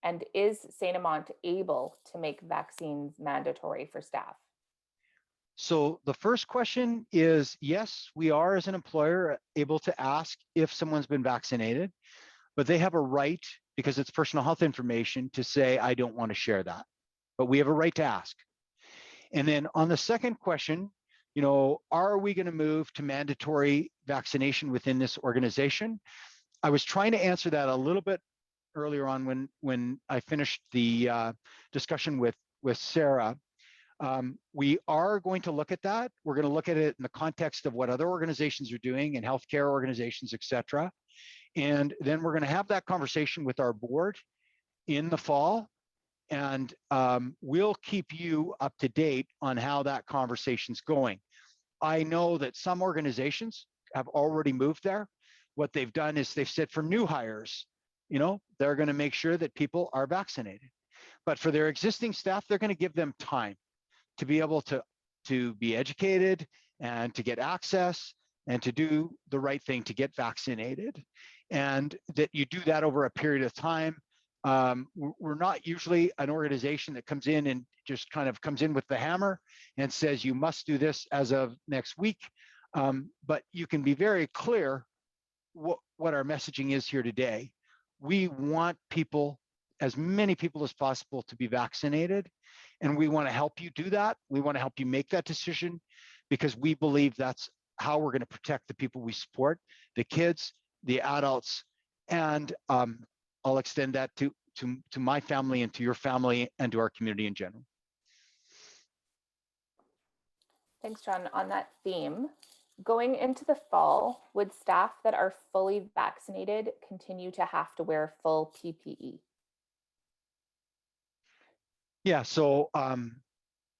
And is St.Amant able to make vaccines mandatory for staff? So the first question is, yes, we are as an employer able to ask if someone's been vaccinated, but they have a right, because it's personal health information, to say, I don't want to share that. But we have a right to ask. And then on the second question, you know, are we going to move to mandatory vaccination within this organization? I was trying to answer that a little bit earlier on when I finished the discussion with Sarah. We are going to look at that. We're going to look at it in the context of what other organizations are doing and healthcare organizations, et cetera. And then we're going to have that conversation with our board in the fall. And we'll keep you up to date on how that conversation's going. I know that some organizations have already moved there. What they've done is they've said for new hires, you know, they're going to make sure that people are vaccinated. But for their existing staff, they're going to give them time to be able to be educated and to get access and to do the right thing to get vaccinated. And that you do that over a period of time. We're not usually an organization that comes in and just kind of comes in with the hammer and says, you must do this as of next week. But you can be very clear what our messaging is here today. We want people, as many people as possible, to be vaccinated. And we want to help you do that. We want to help you make that decision because we believe that's how we're going to protect the people we support, the kids, the adults, and I'll extend that to my family and to your family and to our community in general. Thanks, John. On that theme, going into the fall, would staff that are fully vaccinated continue to have to wear full PPE? Yeah, so I'm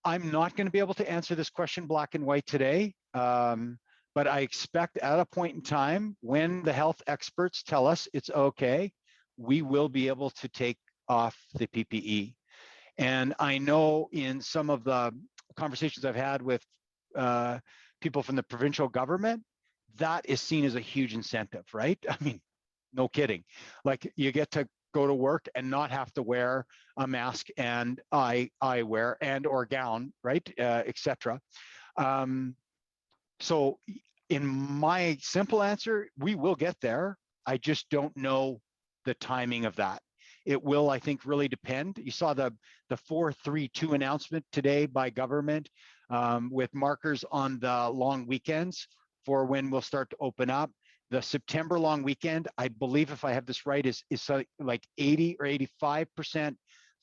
not going to be able to answer this question black and white today, but I expect at a point in time when the health experts tell us it's okay, we will be able to take off the PPE. And I know in some of the conversations I've had with people from the provincial government, that is seen as a huge incentive, right? I mean, no kidding. Like you get to go to work and not have to wear a mask and eyewear and or gown, right, etc. So in my simple answer, we will get there. I just don't know the timing of that. It will, I think, really depend. You saw the 4-3-2 announcement today by government with markers on the long weekends for when we'll start to open up. The September long weekend, I believe, if I have this right, is like 80 or 85%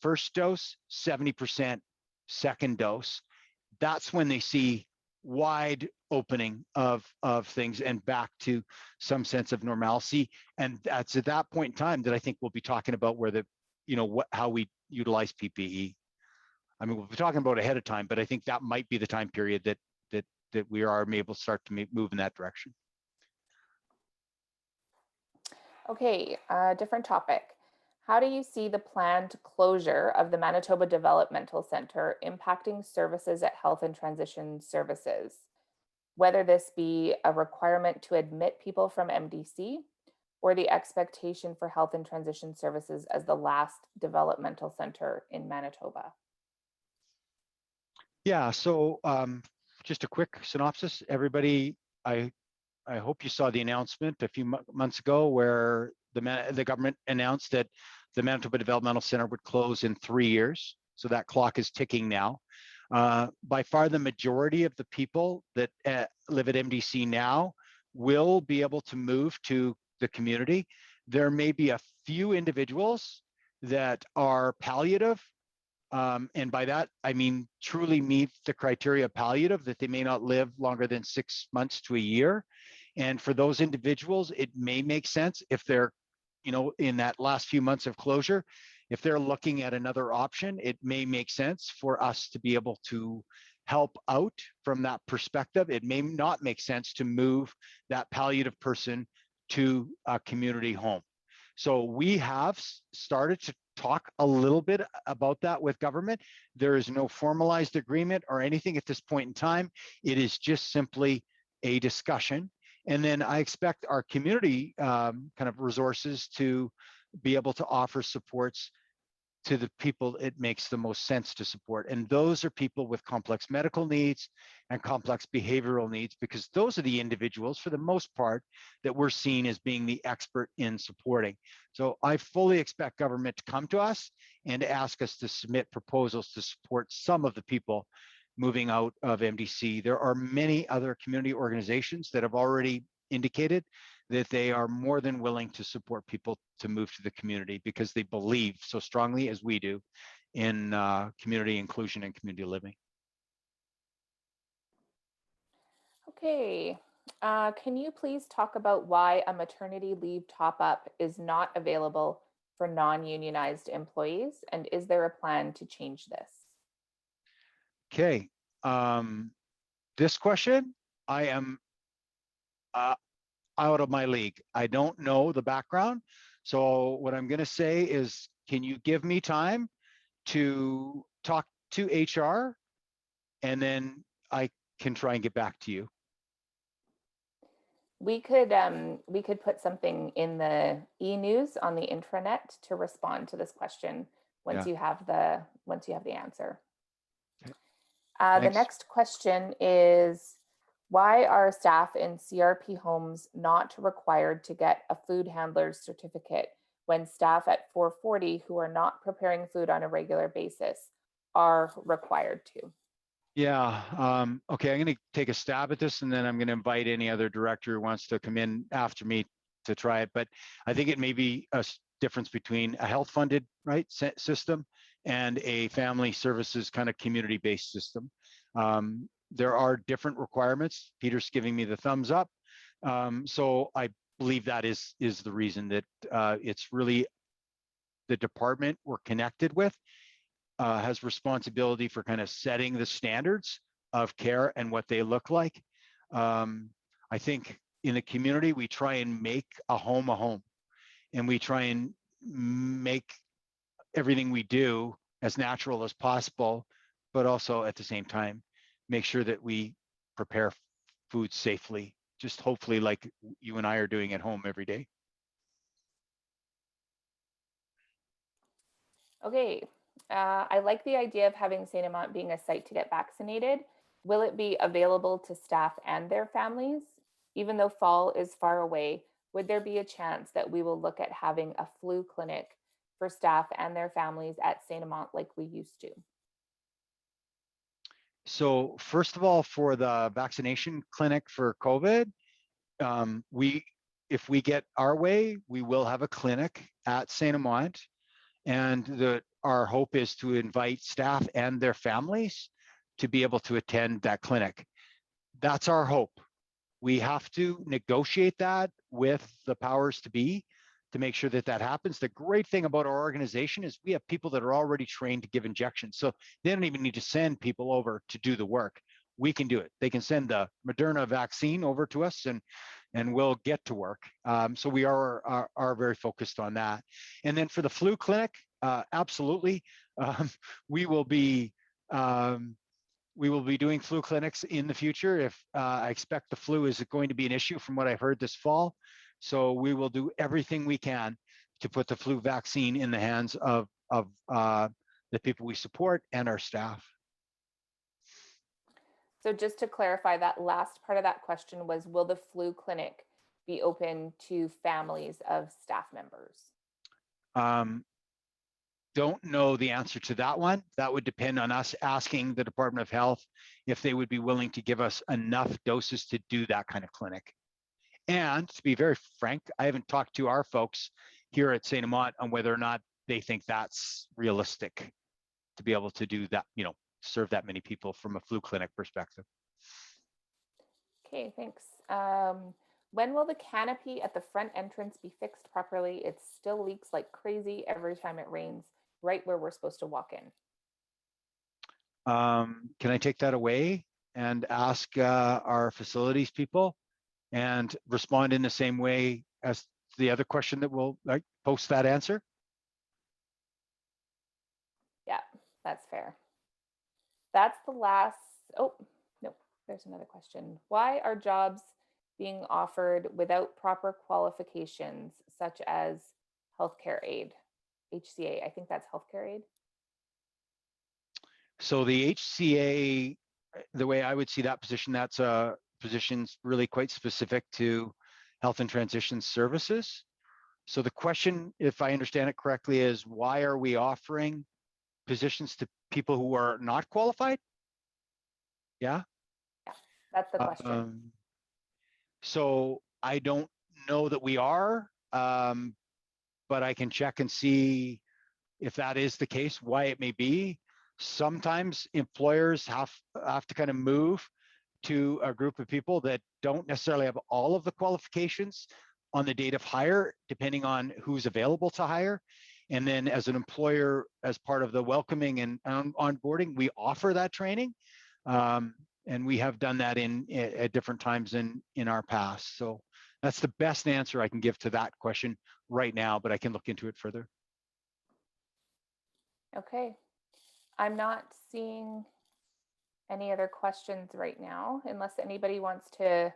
first dose, 70% second dose. That's when they see wide opening of things and back to some sense of normalcy. And that's at that point in time that I think we'll be talking about where the, how we utilize PPE. I mean, we'll be talking about ahead of time, but I think that might be the time period that we are able to start to move in that direction. Okay, different topic. How do you see the planned closure of the Manitoba Developmental Centre impacting services at Health and Transition Services? Whether this be a requirement to admit people from MDC or the expectation for Health and Transition Services as the last developmental center in Manitoba? Yeah, so just a quick synopsis. Everybody, I hope you saw the announcement a few months ago where the government announced that the Manitoba Developmental Center would close in 3 years. So that clock is ticking now. By far the majority of the people that live at MDC now will be able to move to the community. There may be a few individuals that are palliative, and by that, I mean truly meet the criteria of palliative, that they may not live longer than 6 months to a year. And for those individuals, it may make sense if they're, in that last few months of closure, if they're looking at another option, it may make sense for us to be able to help out from that perspective. It may not make sense to move that palliative person to a community home. So we have started to talk a little bit about that with government. There is no formalized agreement or anything at this point in time. It is just simply a discussion. And then I expect our community kind of resources to be able to offer supports to the people it makes the most sense to support. And those are people with complex medical needs and complex behavioral needs, because those are the individuals, for the most part, that we're seeing as being the expert in supporting. So I fully expect government to come to us and ask us to submit proposals to support some of the people moving out of MDC. There are many other community organizations that have already indicated that they are more than willing to support people to move to the community because they believe so strongly, as we do, in community inclusion and community living. Okay, can you please talk about why a maternity leave top-up is not available for non-unionized employees, and is there a plan to change this? Okay, this question, I am out of my league. I don't know the background. So what I'm going to say is, can you give me time to talk to HR, and then I can try and get back to you? We could put something in the e-news on the intranet to respond to this question once you have the answer. Okay. The next question is, why are staff in CRP homes not required to get a food handler's certificate when staff at 440 who are not preparing food on a regular basis are required to? Yeah, okay, I'm going to take a stab at this, and then I'm going to invite any other director who wants to come in after me to try it. But I think it may be a difference between a health funded system and a family services kind of community based system. There are different requirements. Peter's giving me the thumbs up. So I believe that is the reason that it's really the department we're connected with has responsibility for kind of setting the standards of care and what they look like. I think in the community, we try and make a home, and we try and make everything we do as natural as possible, but also at the same time, make sure that we prepare food safely, just hopefully like you and I are doing at home every day. Okay, I like the idea of having St.Amant being a site to get vaccinated. Will it be available to staff and their families? Even though fall is far away, would there be a chance that we will look at having a flu clinic for staff and their families at St.Amant like we used to? So first of all, for the vaccination clinic for COVID, if we get our way, we will have a clinic at St.Amant, and our hope is to invite staff and their families to be able to attend that clinic. That's our hope. We have to negotiate that with the powers to be to make sure that that happens. The great thing about our organization is we have people that are already trained to give injections. So they don't even need to send people over to do the work. We can do it. They can send the Moderna vaccine over to us and we'll get to work. So we are very focused on that. And then for the flu clinic, absolutely. We will be doing flu clinics in the future. If I expect the flu is going to be an issue from what I've heard this fall. So we will do everything we can to put the flu vaccine in the hands of the people we support and our staff. So just to clarify, that last part of that question was, will the flu clinic be open to families of staff members? Don't know the answer to that one. That would depend on us asking the Department of Health if they would be willing to give us enough doses to do that kind of clinic. And to be very frank, I haven't talked to our folks here at St.Amant on whether or not they think that's realistic to be able to do that, serve that many people from a flu clinic perspective. Okay, thanks. When will the canopy at the front entrance be fixed properly? It still leaks like crazy every time it rains, right where we're supposed to walk in. Can I take that away and ask our facilities people and respond in the same way as the other question that we'll post that answer? Yeah, that's fair. That's the last. Oh, no, there's another question. Why are jobs being offered without proper qualifications, such as healthcare aid, HCA? I think that's healthcare aid. So the HCA, the way I would see that position, that's a position's really quite specific to health and transition services. So the question, if I understand it correctly, is why are we offering positions to people who are not qualified? Yeah? Yeah, that's the question. So I don't know that we are, but I can check and see if that is the case, why it may be. Sometimes employers have to kind of move to a group of people that don't necessarily have all of the qualifications on the date of hire, depending on who's available to hire. And then as an employer, as part of the welcoming and onboarding, we offer that training. And we have done that at different times in our past. So that's the best answer I can give to that question right now, but I can look into it further. Okay. I'm not seeing any other questions right now, unless anybody wants to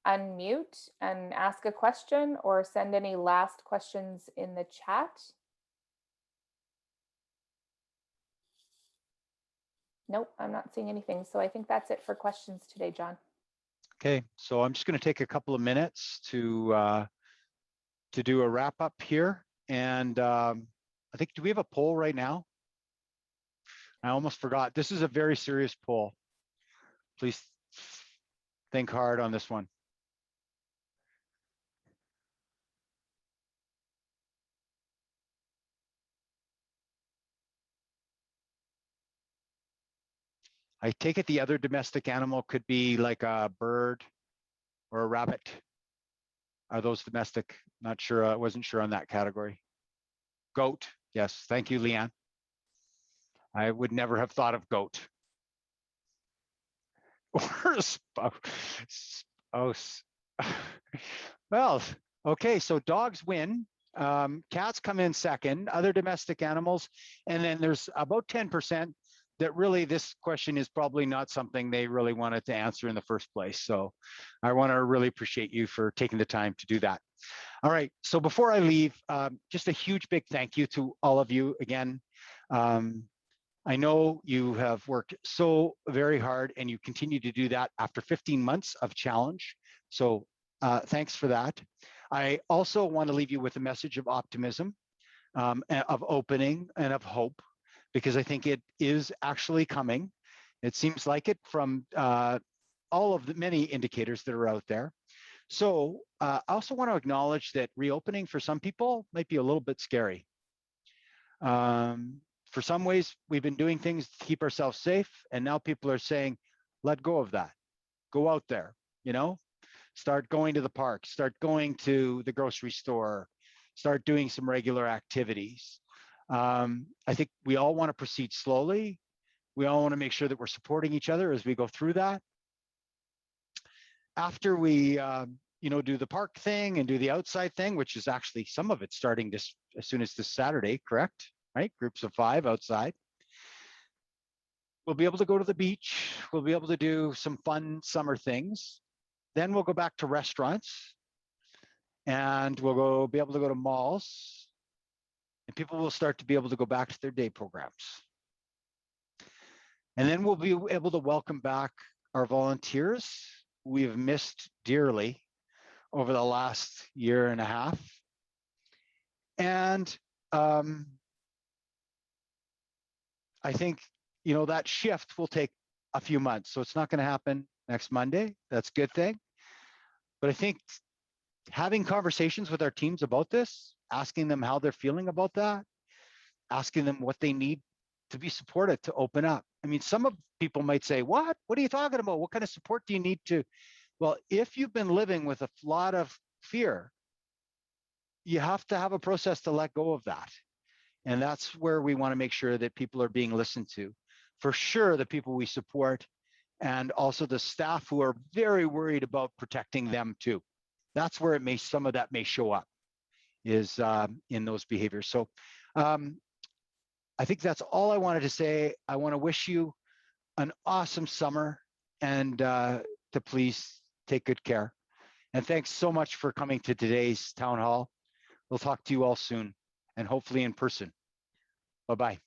unmute and ask a question or send any last questions in the chat. Nope, I'm not seeing anything. So I think that's it for questions today, John. Okay, so I'm just going to take a couple of minutes to do a wrap up here. And I think, do we have a poll right now? I almost forgot. This is a very serious poll. Please think hard on this one. I take it the other domestic animal could be like a bird or a rabbit. Are those domestic? Not sure. I wasn't sure on that category. Goat. Yes. Thank you, Leanne. I would never have thought of goat. Or spouse. Well, okay. So dogs win. Cats come in second, other domestic animals. And then there's about 10% that really this question is probably not something they really wanted to answer in the first place. So I want to really appreciate you for taking the time to do that. All right, so before I leave, just a huge big thank you to all of you again. I know you have worked so very hard and you continue to do that after 15 months of challenge. So thanks for that. I also want to leave you with a message of optimism, of opening and of hope, because I think it is actually coming. It seems like it from all of the many indicators that are out there. So I also want to acknowledge that reopening for some people might be a little bit scary. For some ways, we've been doing things to keep ourselves safe, and now people are saying, let go of that. Go out there, you know, start going to the park, start going to the grocery store, start doing some regular activities. I think we all want to proceed slowly. We all want to make sure that we're supporting each other as we go through that. After we, do the park thing and do the outside thing, which is actually some of it starting this as soon as this Saturday, correct? Right? Groups of 5 outside. We'll be able to go to the beach. We'll be able to do some fun summer things. Then we'll go back to restaurants, and we'll be able to go to malls, and people will start to be able to go back to their day programs. And then we'll be able to welcome back our volunteers we have missed dearly over the last year and a half. And I think, that shift will take a few months. So it's not going to happen next Monday. That's a good thing. But I think having conversations with our teams about this, asking them how they're feeling about that, asking them what they need to be supported to open up. I mean, some of people might say, what are you talking about? What kind of support do you need to? Well, if you've been living with a lot of fear, you have to have a process to let go of that. And that's where we want to make sure that people are being listened to. For sure, the people we support, and also the staff who are very worried about protecting them too. That's where some of that may show up, is in those behaviors. So I think that's all I wanted to say. I want to wish you an awesome summer, and to please take good care. And thanks so much for coming to today's town hall. We'll talk to you all soon, and hopefully in person. Bye-bye.